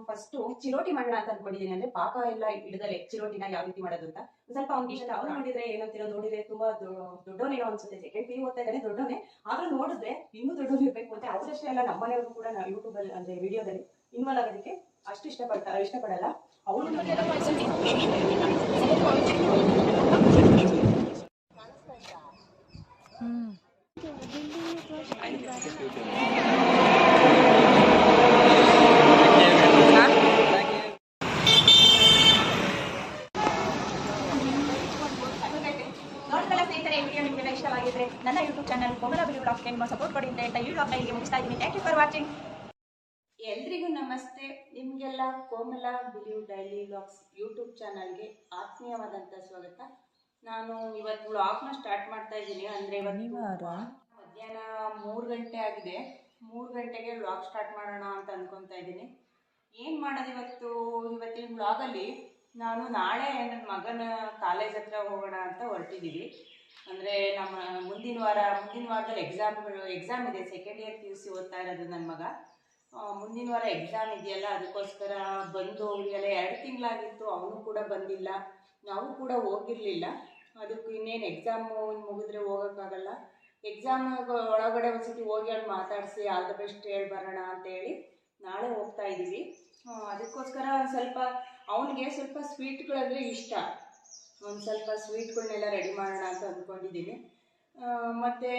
First ಚಿರೋಟಿ ಮಾಡೋಣ ಅಂತ ಅನ್ಕೊಂಡಿದ್ದೀನಿ. ಅಂದ್ರೆ ಪಾಕ ಎಲ್ಲ ಹಿಡಿದಲೆ ಚಿರೋಟಿನ ಯಾವ ರೀತಿ ಮಾಡೋದು ಅಂತ ಸ್ವಲ್ಪ ಅವ್ನಿಗೆ ಇಷ್ಟ. ಅವ್ನು ನೋಡಿದ್ರೆ ಏನಂತೀರೋ, ನೋಡಿದ್ರೆ ತುಂಬಾ ದೊಡ್ಡವನೇನೋ ಅನ್ಸುತ್ತೆ. ಸೆಕೆಂಡ್ ಪಿ ಓದ್ತಾ ಇದ್ದಾನೆ, ದೊಡ್ಡವನೇ. ಆದ್ರೂ ನೋಡಿದ್ರೆ ಇನ್ನೂ ದೊಡ್ಡವನು ಇರ್ಬೇಕು ಅಂತ. ಅವರಷ್ಟೇ ಅಲ್ಲ, ನಮ್ಮನೆಯವರು ಕೂಡ ನಾವು ಯೂಟ್ಯೂಬ್ ಅಲ್ಲಿ ಅಂದ್ರೆ ವಿಡಿಯೋದಲ್ಲಿ ಇನ್ವಾಲ್ವ್ ಆಗೋದಕ್ಕೆ ಅಷ್ಟು ಇಷ್ಟಪಡಲ್ಲ. ಅವನು ಇಷ್ಟವಾಗಿದ್ರೆ ನನ್ನ ಯೂಟ್ಯೂಬ್ ಚಾನಲ್ ಕೋಮಲ ಬಿಲಿ ವ್ಲಾಗ್ಸ್ಗೆ ನಿಮ್ಮ ಸಪೋರ್ಟ್ ಕೊಡಿ ಅಂತ ಈ ವ್ಲಾಗ್ನ ಇಲ್ಲಿಗೆ ಮುಗಿಸ್ತಾ ಇದ್ದೀನಿ. Thank you for watching. ಎಲ್ರಿಗೂ ನಮಸ್ತೆ. ನಿಮಗೆಲ್ಲ ಕೋಮಲ ಬಿಲಿ ಡೈಲಿ ವ್ಲಾಗ್ಸ್ ಯೂಟ್ಯೂಬ್ ಚಾನಲ್ಗೆ ಆತ್ಮೀಯವಾದಂಥ ಸ್ವಾಗತ. ನಾನು ಇವತ್ತು ವ್ಲಾಗ್ನ ಸ್ಟಾರ್ಟ್ ಮಾಡ್ತಾ ಇದ್ದೀನಿ. ಅಂದರೆ ಇವತ್ತು ಮಧ್ಯಾಹ್ನ 3 ಗಂಟೆ ಆಗಿದೆ. 3 ಗಂಟೆಗೆ ವ್ಲಾಗ್ ಸ್ಟಾರ್ಟ್ ಮಾಡೋಣ ಅಂತ ಅನ್ಕೊತಾ ಇದ್ದೀನಿ. ಏನು ಮಾಡೋದು ಇವತ್ತಿನ ವ್ಲಾಗಲ್ಲಿ ನಾನು ನಾಳೆ ನನ್ನ ಮಗನ ಕಾಲೇಜ್ ಹತ್ರ ಹೋಗೋಣ ಅಂತ ಹೊರಟಿದ್ದೀವಿ. ಅಂದರೆ ನಮ್ಮ ಮುಂದಿನ ವಾರದಲ್ಲಿ ಎಕ್ಸಾಮ್ ಇದೆ. ಸೆಕೆಂಡ್ ಇಯರ್ PUC ಓದ್ತಾ ಇರೋದು ನನ್ನ ಮಗ. ಮುಂದಿನ ವಾರ ಎಕ್ಸಾಮ್ ಇದೆಯಲ್ಲ, ಅದಕ್ಕೋಸ್ಕರ ಬಂದು ಅವರಿಗೆಲ್ಲ 2 ತಿಂಗಳಾಗಿತ್ತು. ಅವನು ಕೂಡ ಬಂದಿಲ್ಲ, ನಾವು ಕೂಡ ಹೋಗಿರಲಿಲ್ಲ. ಅದಕ್ಕೆ ಇನ್ನೇನು ಎಕ್ಸಾಮು ಮುಗಿದ್ರೆ ಹೋಗೋಕ್ಕಾಗಲ್ಲ. ಎಕ್ಸಾಮ್ ಒಳಗಡೆ ಒಂದ್ಸತಿ ಹೋಗಿ ಅವ್ನು ಮಾತಾಡಿಸಿ ಆಲ್ ದ ಬೆಸ್ಟ್ ಹೇಳಿ ಬರೋಣ ಅಂತೇಳಿ ನಾಳೆ ಹೋಗ್ತಾ ಇದ್ದೀವಿ. ಅದಕ್ಕೋಸ್ಕರ ಅವನಿಗೆ ಸ್ವಲ್ಪ ಸ್ವೀಟ್ಗಳಂದರೆ ಇಷ್ಟ. ಒಂದು ಸ್ವಲ್ಪ ಸ್ವೀಟ್ಗಳನ್ನೆಲ್ಲ ರೆಡಿ ಮಾಡೋಣ ಅಂತ ಅಂದ್ಕೊಂಡಿದ್ದೀನಿ. ಮತ್ತು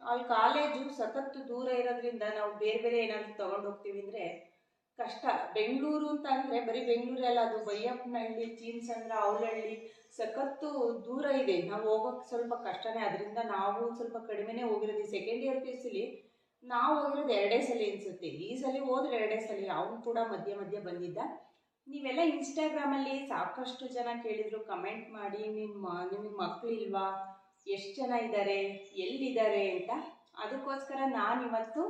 ಅಲ್ಲಿ ಕಾಲೇಜು ಸಖತ್ತು ದೂರ ಇರೋದ್ರಿಂದ ನಾವು ಬೇರೆ ಏನಾದರೂ ತೊಗೊಂಡು ಹೋಗ್ತೀವಿ ಅಂದರೆ ಕಷ್ಟ. ಬೆಂಗಳೂರು ಅಂತ ಅಂದರೆ ಬರೀ ಬೆಂಗಳೂರಲ್ಲ, ಅದು ಬೈಯಪ್ಪನಹಳ್ಳಿ, ಚೀನ್ಸಂದ್ರ, ಅವಲಹಳ್ಳಿ ಸಖತ್ತು ದೂರ ಇದೆ. ನಾವು ಹೋಗೋಕ್ಕೆ ಸ್ವಲ್ಪ ಕಷ್ಟನೇ. ಅದರಿಂದ ನಾವು ಸ್ವಲ್ಪ ಕಡಿಮೆನೇ ಹೋಗಿರೋದು. ಸೆಕೆಂಡ್ ಇಯರ್ PUCಲಿ ನಾವು ಹೋಗಿರೋದು 2 ಸಲ ಅನಿಸುತ್ತೆ. ಈ ಸಲ ಹೋದ್ರೆ 2 ಸಲ. ಅವನು ಕೂಡ ಮಧ್ಯೆ ಬಂದಿದ್ದ. ನೀವೆಲ್ಲ ಇನ್ಸ್ಟಾಗ್ರಾಮಲ್ಲಿ ಸಾಕಷ್ಟು ಜನ ಕೇಳಿದರು, ಕಮೆಂಟ್ ಮಾಡಿ ನಿಮಗೆ ಮಕ್ಕಳಿಲ್ವಾ, ಎಷ್ಟು ಜನ ಇದ್ದಾರೆ, ಎಲ್ಲಿದ್ದಾರೆ ಅಂತ. ಅದಕ್ಕೋಸ್ಕರ ನಾನಿವತ್ತು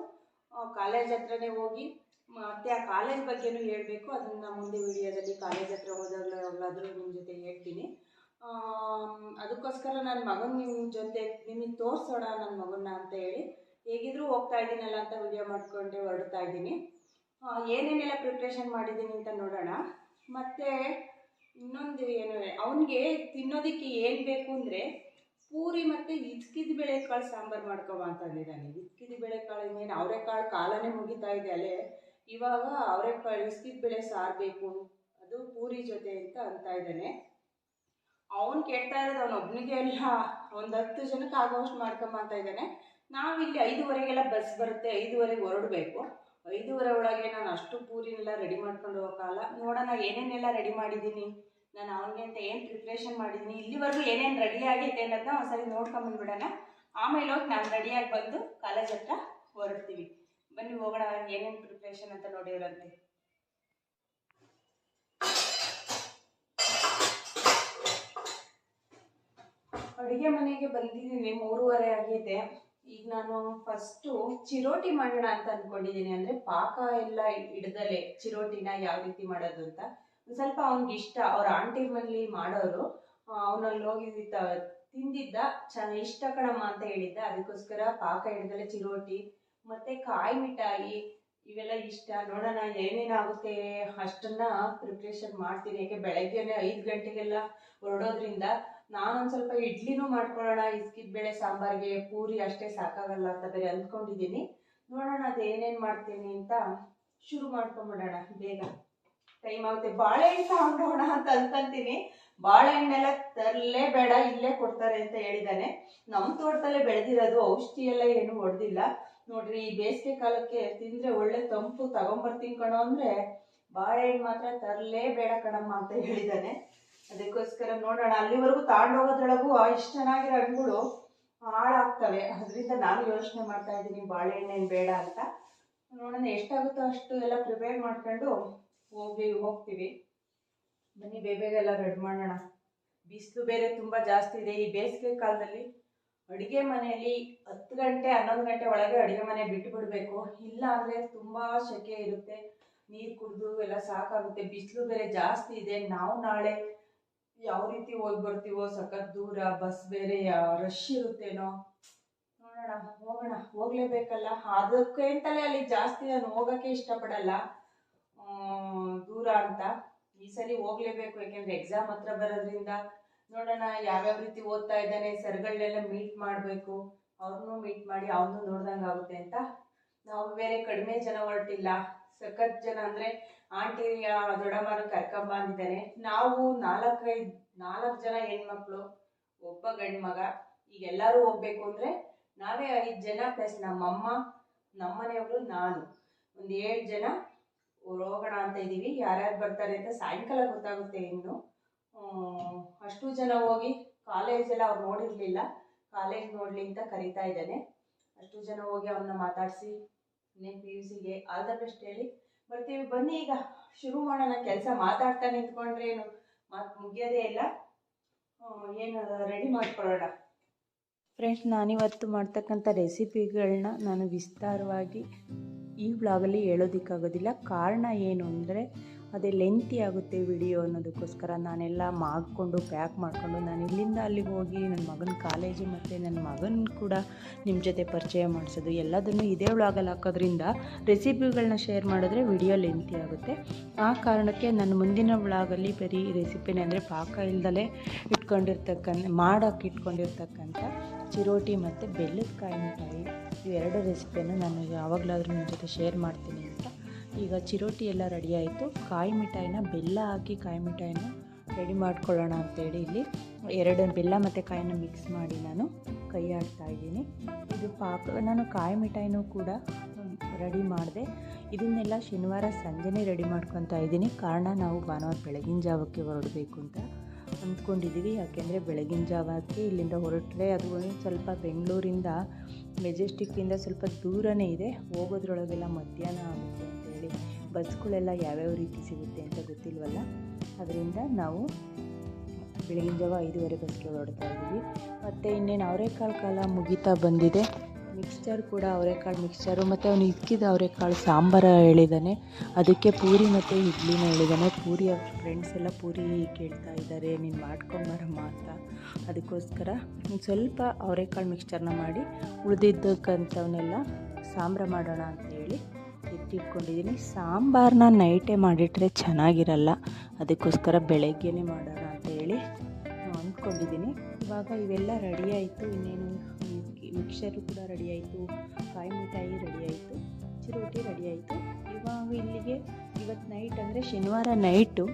ಕಾಲೇಜ್ ಹತ್ರನೇ ಹೋಗಿ ಮತ್ತು ಆ ಕಾಲೇಜ್ ಬಗ್ಗೆನೂ ಹೇಳಬೇಕು. ಅದನ್ನು ಮುಂದೆ ವಿಡಿಯೋದಲ್ಲಿ ಕಾಲೇಜ್ ಹತ್ರ ಹೋದಾಗಲಾದರೂ ನಿಮ್ಮ ಜೊತೆ ಹೇಳ್ತೀನಿ. ಅದಕ್ಕೋಸ್ಕರ ನನ್ನ ಮಗನ ನಿಮ್ಮ ಜೊತೆ ನಿಮಗೆ ತೋರಿಸೋಣ ನನ್ನ ಮಗನ್ನ ಅಂತ ಹೇಳಿ ಹೇಗಿದ್ರೂ ಹೋಗ್ತಾ ಇದ್ದೀನಲ್ಲ ಅಂತ ವಿಡಿಯೋ ಮಾಡಿಕೊಂಡೆ ಹೊರಡ್ತಾ ಇದ್ದೀನಿ. ಏನೇನೆಲ್ಲ ಪ್ರಿಪ್ರೇಷನ್ ಮಾಡಿದ್ದೀನಿ ಅಂತ ನೋಡೋಣ. ಮತ್ತು ಇನ್ನೊಂದು ಅವನಿಗೆ ತಿನ್ನೋದಕ್ಕೆ ಏನು ಬೇಕು ಅಂದರೆ ಪೂರಿ ಮತ್ತು ಹಿಚ್ಕಿದ ಬೇಳೆಕಾಳು ಸಾಂಬಾರು ಮಾಡ್ಕೊಬ ಅಂತಂದಿದ್ದಾನೆ. ಹಿಚ್ಕಿದ ಬೇಳೆಕಾಳು ಇನ್ನೇನು ಅವರೆಕಾಳು ಕಾಲನೇ ಮುಗಿತಾ ಇದೆ ಅಲ್ಲೇ. ಇವಾಗ ಅವರೆಕಾಳು ಹಿಚ್ಕಿದ ಬೇಳೆ ಸಾರು ಬೇಕು, ಅದು ಪೂರಿ ಜೊತೆ ಅಂತ ಇದ್ದಾನೆ. ಅವನು ಕೇಳ್ತಾ ಇರೋದು ಅವನೊಬ್ಬನಿಗೆ ಎಲ್ಲ ಒಂದು 10 ಜನಕ್ಕೆ ಆಗೋಷ್ಟು ಮಾಡ್ಕೊಂಬ ಅಂತ ಇದ್ದಾನೆ. ನಾವಿಲ್ಲಿ 5:15ಗೆಲ್ಲ ಬಸ್ ಬರುತ್ತೆ, 5:15ಗೆ ಹೊರಡಬೇಕು. 5:15 ಒಳಗೆ ನಾನು ಅಷ್ಟು ಪೂರಿನೆಲ್ಲ ರೆಡಿ ಮಾಡ್ಕೊಂಡು ಹೋಗೋಕ್ಕಾಗಲ್ಲ. ನೋಡೋಣ ಏನೇನೆಲ್ಲ ರೆಡಿ ಮಾಡಿದ್ದೀನಿ ನಾನು ಅವನಿಗೆ ಅಂತ, ಏನು ಪ್ರಿಪ್ರೇಷನ್ ಮಾಡಿದ್ದೀನಿ, ಇಲ್ಲಿವರೆಗೂ ಏನೇನು ರೆಡಿ ಆಗೈತೆ ಅನ್ನೋದನ್ನ ಒಂದ್ಸರಿ ನೋಡ್ಕೊಂಬಂದ್ಬಿಡೋಣ. ಆಮೇಲೆ ಹೋಗಿ ನಾನು ರೆಡಿಯಾಗಿ ಬಂದು ಕಾಲೇಜ್ ಹತ್ರ ಹೊರಡ್ತೀವಿ. ಬನ್ನಿ ಹೋಗೋಣ, ಏನೇನು ಪ್ರಿಪ್ರೇಷನ್ ಅಂತ ನೋಡಿರಂತೆ. ಅಡುಗೆ ಮನೆಗೆ ಬಂದಿದ್ದೀನಿ, 3:15 ಆಗೈತೆ. ಈಗ ನಾನು ಫಸ್ಟು ಚಿರೋಟಿ ಮಾಡೋಣ ಅಂತ ಅಂದ್ಕೊಂಡಿದ್ದೀನಿ. ಅಂದರೆ ಪಾಕ ಎಲ್ಲ ಹಿಡ್ದಲೆ ಚಿರೋಟಿನ ಯಾವ ರೀತಿ ಮಾಡೋದು ಅಂತ ಒಂದು ಸ್ವಲ್ಪ ಅವ್ನಿಗೆ ಇಷ್ಟ. ಅವ್ರ ಆಂಟಿ ಮನೇಲಿ ಮಾಡೋರು, ಅವನಲ್ಲಿ ಹೋಗಿ ತಿಂದಿದ್ದ, ಇಷ್ಟ ಕಣಮ್ಮ ಅಂತ ಹೇಳಿದ್ದ. ಅದಕ್ಕೋಸ್ಕರ ಪಾಕ ಹಿಡ್ದಲೆ ಚಿರೋಟಿ ಮತ್ತು ಕಾಯಿ ಮಿಠಾಯಿ ಇವೆಲ್ಲ ಇಷ್ಟ. ನೋಡೋಣ ಏನೇನಾಗುತ್ತೆ ಅಷ್ಟನ್ನು ಪ್ರಿಪ್ರೇಷನ್ ಮಾಡ್ತೀನಿ. ಯಾಕೆ ಬೆಳಗ್ಗೆನೇ 5 ಗಂಟೆಗೆಲ್ಲ ಹೊರಡೋದ್ರಿಂದ ನಾನೊಂದು ಸ್ವಲ್ಪ ಇಡ್ಲಿನೂ ಮಾಡ್ಕೊಳ್ಳೋಣ. ಹಿಚ್ಕಿದ ಬೇಳೆ ಸಾಂಬಾರಿಗೆ ಪೂರಿ ಅಷ್ಟೇ ಸಾಕಾಗಲ್ಲ ಅಂತ ಬೇರೆ ಅಂದ್ಕೊಂಡಿದ್ದೀನಿ. ನೋಡೋಣ ಅದು ಏನೇನು ಮಾಡ್ತೀನಿ ಅಂತ ಶುರು ಮಾಡ್ಕೊಂಬಿಡೋಣ. ಬೇಗ ಟೈಮ್ ಆಗುತ್ತೆ. ಬಾಳೆಹಣ್ಣು ತಗೊಂಡೋಣ ಅಂತ ಅನ್ಕೊಂತೀನಿ. ಬಾಳೆಹಣ್ಣೆಲ್ಲ ತರಲೇ ಬೇಡ, ಇಲ್ಲೇ ಕೊಡ್ತಾರೆ ಅಂತ ಹೇಳಿದ್ದಾನೆ. ನಮ್ಮ ತೋಟದಲ್ಲೇ ಬೆಳೆದಿರೋದು, ಔಷಧಿ ಎಲ್ಲ ಏನು ಹೊಡೆದಿಲ್ಲ. ನೋಡ್ರಿ, ಈ ಬೇಸಿಗೆ ಕಾಲಕ್ಕೆ ತಿಂದರೆ ಒಳ್ಳೆ ತಂಪು, ತಗೊಂಬರ್ತೀನಿ ಕಣೋ ಅಂದರೆ ಬಾಳೆಹಣ್ಣು ಮಾತ್ರ ತರಲೇ ಬೇಡ ಕಣಮ್ಮ ಅಂತ ಹೇಳಿದ್ದಾನೆ. ಅದಕ್ಕೋಸ್ಕರ ನೋಡೋಣ. ಅಲ್ಲಿವರೆಗೂ ತಗೊಂಡೋಗೋದ್ರೊಳಗೂ ಇಷ್ಟು ಚೆನ್ನಾಗಿರೋ ಹಣ್ಣುಗಳು ಹಾಳಾಗ್ತವೆ. ಅದರಿಂದ ನಾನು ಯೋಚನೆ ಮಾಡ್ತಾ ಇದ್ದೀನಿ ಬಾಳೆಹಣ್ಣೇನು ಬೇಡ ಅಂತ. ನೋಡೋಣ ಎಷ್ಟಾಗುತ್ತೋ ಅಷ್ಟು ಎಲ್ಲ ಪ್ರಿಪೇರ್ ಮಾಡ್ಕೊಂಡು ಹೋಗ್ತೀವಿ. ಬನ್ನಿ ಬೇಗ ರೆಡಿ ಮಾಡೋಣ. ಬಿಸಿಲು ಬೇರೆ ತುಂಬ ಜಾಸ್ತಿ ಇದೆ ಈ ಬೇಸಿಗೆ ಕಾಲದಲ್ಲಿ. ಅಡುಗೆ ಮನೆಯಲ್ಲಿ 10 ಗಂಟೆ 11 ಗಂಟೆ ಒಳಗೆ ಅಡುಗೆ ಮನೆ ಬಿಟ್ಟು ಬಿಡಬೇಕು. ಇಲ್ಲ ಅಂದರೆ ತುಂಬ ಸೆಕೆ ಇರುತ್ತೆ. ನೀರು ಕುಡಿದು ಎಲ್ಲ ಸಾಕಾಗುತ್ತೆ. ಬಿಸಿಲು ಬೇರೆ ಜಾಸ್ತಿ ಇದೆ. ನಾವು ನಾಳೆ ಯಾವ ರೀತಿ ಹೋಗಿ ಬರ್ತೀವೋ, ಸಖತ್ ದೂರ, ಬಸ್ ಬೇರೆ ರಶ್ ಇರುತ್ತೇನೋ. ನೋಡೋಣ, ಹೋಗಲೇಬೇಕಲ್ಲ. ಅದಕ್ಕೆ ಅಂತಲೇ ಅಲ್ಲಿ ಜಾಸ್ತಿ ನಾನು ಹೋಗೋಕ್ಕೆ ಇಷ್ಟಪಡಲ್ಲ. ಅಂತ. ಈ ಸರಿ ಹೋಗ್ಲೇಬೇಕು, ಯಾಕೆಂದ್ರೆ ಎಕ್ಸಾಮ್ ಹತ್ರ ಬರೋದ್ರಿಂದ. ನೋಡೋಣ ಯಾವ್ಯಾವ ರೀತಿ ಓದ್ತಾ ಇದ್ದಾನೆ, ಸರ್ಗಳನ್ನೆಲ್ಲ ಮೀಟ್ ಮಾಡಬೇಕು, ಅವ್ರನ್ನೂ ಮೀಟ್ ಮಾಡಿ ಅವನು ನೋಡ್ದಂಗೆ ಆಗುತ್ತೆ ಅಂತ. ನಾವು ಬೇರೆ ಕಡಿಮೆ ಜನ ಹೊರಟಿಲ್ಲ, ಸಖತ್ ಜನ ಅಂದರೆ ಆಂಟಿ ದೊಡ್ಡಮ್ಮನ ಕರ್ಕೊಂಬ ಅಂದಿದ್ದಾನೆ. ನಾವು 4 ಜನ ಹೆಣ್ಮಕ್ಳು, ಒಬ್ಬ ಗಂಡು ಮಗ. ಈಗ ಎಲ್ಲರೂ ಹೋಗ್ಬೇಕು ಅಂದರೆ ನಾವೇ 5 ಜನ ಪ್ಲಸ್ ನಮ್ಮಮ್ಮ, ನಮ್ಮನೆಯವರು, ನಾನು ಒಂದು 7 ಜನ ಹೋಗೋಣ ಅಂತ ಇದ್ದೀವಿ. ಯಾರ್ಯಾರು ಬರ್ತಾರೆ ಅಂತ ಸಾಯಂಕಾಲ ಗೊತ್ತಾಗುತ್ತೆ. ಇನ್ನು ಅಷ್ಟು ಜನ ಹೋಗಿ ಕಾಲೇಜೆಲ್ಲ ಅವ್ರು ನೋಡಿರಲಿಲ್ಲ, ಕಾಲೇಜ್ ನೋಡಲಿ ಅಂತ ಕರೀತಾ ಇದ್ದಾನೆ. ಅಷ್ಟು ಜನ ಹೋಗಿ ಅವನ್ನ ಮಾತಾಡಿಸಿ ಇನ್ನೇನು PUCಗೆ ಆಲ್ ದ ಬೆಸ್ಟ್ ಹೇಳಿ ಬರ್ತೀವಿ. ಬನ್ನಿ ಈಗ ಶುರು ಮಾಡೋಣ ಕೆಲಸ. ಮಾತಾಡ್ತಾ ನಿಂತ್ಕೊಂಡ್ರೆ ಏನು ಮಾತು ಮುಗಿಯೋದೇ ಇಲ್ಲ. ಏನು ರೆಡಿ ಮಾಡ್ಕೊಳ್ಳೋಣ ಫ್ರೆಂಡ್ಸ್. ನಾನಿವತ್ತು ಮಾಡ್ತಕ್ಕಂಥ ರೆಸಿಪಿಗಳನ್ನ ನಾನು ವಿಸ್ತಾರವಾಗಿ ಈ ವ್ಲಾಗಲ್ಲಿ ಹೇಳೋದಕ್ಕಾಗೋದಿಲ್ಲ. ಕಾರಣ ಏನು ಅಂದರೆ ಅದೇ ಲೆಂತಿ ಆಗುತ್ತೆ ವಿಡಿಯೋ ಅನ್ನೋದಕ್ಕೋಸ್ಕರ ನಾನೆಲ್ಲ ಮಾಡಿಕೊಂಡು ಪ್ಯಾಕ್ ಮಾಡಿಕೊಂಡು ನಾನು ಇಲ್ಲಿಂದ ಅಲ್ಲಿಗೆ ಹೋಗಿ ನನ್ನ ಮಗನ ಕಾಲೇಜು ಮತ್ತು ನನ್ನ ಮಗನ ಕೂಡ ನಿಮ್ಮ ಜೊತೆ ಪರಿಚಯ ಮಾಡಿಸೋದು ಎಲ್ಲದನ್ನು ಇದೇ ವ್ಲಾಗಲ್ಲಿ ಹಾಕೋದ್ರಿಂದ ರೆಸಿಪಿಗಳನ್ನ ಶೇರ್ ಮಾಡಿದ್ರೆ ವಿಡಿಯೋ ಲೆಂತಿ ಆಗುತ್ತೆ. ಆ ಕಾರಣಕ್ಕೆ ನನ್ನ ಮುಂದಿನ ವ್ಲಾಗಲ್ಲಿ ಬರೀ ರೆಸಿಪಿನೇ ಅಂದರೆ ಪಾಕ ಇಲ್ದಲೇ ಇಟ್ಕೊಂಡಿರ್ತಕ್ಕಂಥ ಚಿರೋಟಿ ಮತ್ತು ಬೆಲ್ಲದ ಕಾಯಿ ಮಿಠಾಯಿ ಇವೆರಡು ರೆಸಿಪಿಯನ್ನು ನಾನು ಯಾವಾಗಲಾದರೂ ನಿಮ್ಮ ಜೊತೆ ಶೇರ್ ಮಾಡ್ತೀನಿ ಅಂತ. ಈಗ ಚಿರೋಟಿ ಎಲ್ಲ ರೆಡಿ ಆಯಿತು. ಕಾಯಿ ಮಿಠಾಯಿನ ಬೆಲ್ಲ ಹಾಕಿ ಕಾಯಿ ಮಿಠಾಯಿನ ರೆಡಿ ಮಾಡ್ಕೊಳ್ಳೋಣ ಅಂತೇಳಿ ಇಲ್ಲಿ 2 ಬೆಲ್ಲ ಮತ್ತು ಕಾಯಿನ ಮಿಕ್ಸ್ ಮಾಡಿ ನಾನು ಕೈ ಆಡ್ತಾ ಇದ್ದೀನಿ. ಇದು ನಾನು ಕಾಯಿ ಮಿಠಾಯಿನೂ ಕೂಡ ರೆಡಿ ಮಾಡಿದೆ. ಇದನ್ನೆಲ್ಲ ಶನಿವಾರ ಸಂಜೆನೇ ರೆಡಿ ಮಾಡ್ಕೊತಾ ಇದ್ದೀನಿ. ಕಾರಣ ನಾವು ಭಾನುವಾರ ಬೆಳಗಿನ ಜಾವಕ್ಕೆ ಹೊರಡಬೇಕು ಅಂತ ಅಂದ್ಕೊಂಡಿದ್ದೀವಿ. ಯಾಕೆಂದರೆ ಬೆಳಗಿನ ಜಾವಕ್ಕೆ ಇಲ್ಲಿಂದ ಹೊರಟ್ರೆ ಅದು ಸ್ವಲ್ಪ ಬೆಂಗಳೂರಿಂದ ಮೆಜೆಸ್ಟಿಕ್ಕಿಂದ ಸ್ವಲ್ಪ ದೂರನೇ ಇದೆ. ಹೋಗೋದ್ರೊಳಗೆಲ್ಲ ಮಧ್ಯಾಹ್ನ ಆಗುತ್ತೆ ಅಂತೇಳಿ ಬಸ್ಗಳೆಲ್ಲ ಯಾವ್ಯಾವ ರೀತಿ ಸಿಗುತ್ತೆ ಅಂತ ಗೊತ್ತಿಲ್ವಲ್ಲ. ಅದರಿಂದ ನಾವು ಬೆಳಗಿನ ಜಾವ 5:30 ಬಸ್ಗೆ ಹೊರಡ್ತಾ ಇದ್ದೀವಿ. ಮತ್ತು ಇನ್ನೇನು ಅವರೆಕಾಳು ಕಾಲ ಮುಗೀತಾ ಬಂದಿದೆ. ಮಿಕ್ಸ್ಚರ್ ಕೂಡ ಅವರೆಕಾಳು ಮಿಕ್ಸ್ಚರು ಮತ್ತು ಅವನು ಇಕ್ಕಿದ ಅವರೆಕಾಳು ಸಾಂಬಾರ ಹೇಳಿದ್ದಾನೆ. ಅದಕ್ಕೆ ಪೂರಿ ಮತ್ತು ಇಡ್ಲಿನ ಹೇಳಿದ್ದಾನೆ. ಪೂರಿ ಅವ್ರ ಫ್ರೆಂಡ್ಸ್ ಎಲ್ಲ ಪೂರಿ ಕೇಳ್ತಾ ಇದ್ದಾರೆ, ನೀನು ಮಾಡ್ಕೊಂಬರಮ್ಮ ಅಂತ. ಅದಕ್ಕೋಸ್ಕರ ಸ್ವಲ್ಪ ಅವರೆಕಾಳು ಮಿಕ್ಸ್ಚರ್ನ ಮಾಡಿ ಉಳಿದಿದ್ದಕ್ಕಂಥವನ್ನೆಲ್ಲ ಸಾಂಬಾರ ಮಾಡೋಣ ಅಂತೇಳಿ ಎತ್ತಿಟ್ಕೊಂಡಿದ್ದೀನಿ. ಸಾಂಬಾರನ್ನ ನೈಟೇ ಮಾಡಿಟ್ರೆ ಚೆನ್ನಾಗಿರಲ್ಲ, ಅದಕ್ಕೋಸ್ಕರ ಬೆಳಗ್ಗೆನೇ ಮಾಡೋಣ ಅಂತೇಳಿ ಅಂದ್ಕೊಂಡಿದ್ದೀನಿ. ಇವಾಗ ಇವೆಲ್ಲ ರೆಡಿ ಆಯಿತು. ಇನ್ನೇನು ಮಿಕ್ಸರು ಕೂಡ ರೆಡಿ ಆಯಿತು, ಕಾಯಿ ಮಿಠಾಯಿ ರೆಡಿ ಆಯಿತು, ಚಿರೋಟಿ ರೆಡಿ ಆಯಿತು. ಇವಾಗ ಇಲ್ಲಿಗೆ ಇವತ್ತು ನೈಟ್ ಅಂದರೆ ಶನಿವಾರ ನೈಟು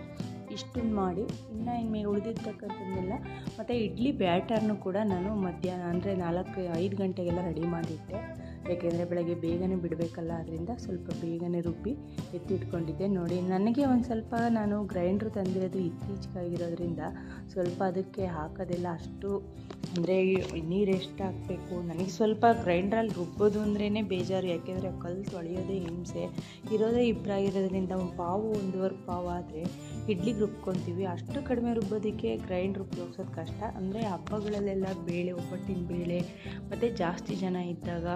ಇಷ್ಟನ್ನು ಮಾಡಿ ಇನ್ನು ಇನ್ಮೇಲೆ ಉಳಿದಿರ್ತಕ್ಕಂಥದ್ದನ್ನೆಲ್ಲ ಮತ್ತು ಇಡ್ಲಿ ಬ್ಯಾಟರ್ನು ಕೂಡ ನಾನು ಮಧ್ಯಾಹ್ನ ಅಂದರೆ 4-5 ಗಂಟೆಗೆಲ್ಲ ರೆಡಿ ಮಾಡಿಟ್ಟೆ. ಯಾಕೆಂದರೆ ಬೆಳಗ್ಗೆ ಬೇಗನೆ ಬಿಡಬೇಕಲ್ಲ, ಅದರಿಂದ ಸ್ವಲ್ಪ ಬೇಗನೆ ರುಬ್ಬಿ ಎತ್ತಿಟ್ಕೊಂಡಿದ್ದೆ. ನೋಡಿ, ನನಗೆ ಒಂದು ಸ್ವಲ್ಪ ನಾನು ಗ್ರೈಂಡ್ರ್ ತಂದಿರೋದು ಇತ್ತೀಚೆಗಾಗಿರೋದ್ರಿಂದ ಸ್ವಲ್ಪ ಅದಕ್ಕೆ ಹಾಕೋದೆಲ್ಲ ಅಷ್ಟು ಅಂದರೆ ನೀರು ಎಷ್ಟು ಹಾಕಬೇಕು, ನನಗೆ ಸ್ವಲ್ಪ ಗ್ರೈಂಡ್ರಲ್ಲಿ ರುಬ್ಬೋದು ಅಂದ್ರೇ ಬೇಜಾರು. ಯಾಕೆಂದರೆ ಕಲ್ಲು ತೊಳೆಯೋದೇ ಹಿಂಸೆ. ಇರೋದೇ ಇಬ್ಬರಾಗಿರೋದ್ರಿಂದ ಒಂದು ಪಾವು 1.25 ಪಾವು ಆದರೆ ಇಡ್ಲಿಗೆ ರುಬ್ಕೊತೀವಿ. ಅಷ್ಟು ಕಡಿಮೆ ರುಬ್ಬೋದಕ್ಕೆ ಗ್ರೈಂಡ್ರ್ ಉಪಯೋಗಿಸೋದು ಕಷ್ಟ. ಅಂದರೆ ಹಬ್ಬಗಳಲ್ಲೆಲ್ಲ ಬೇಳೆ, ಒಬ್ಬಟ್ಟಿನ ಬೇಳೆ ಮತ್ತು ಜಾಸ್ತಿ ಜನ ಇದ್ದಾಗ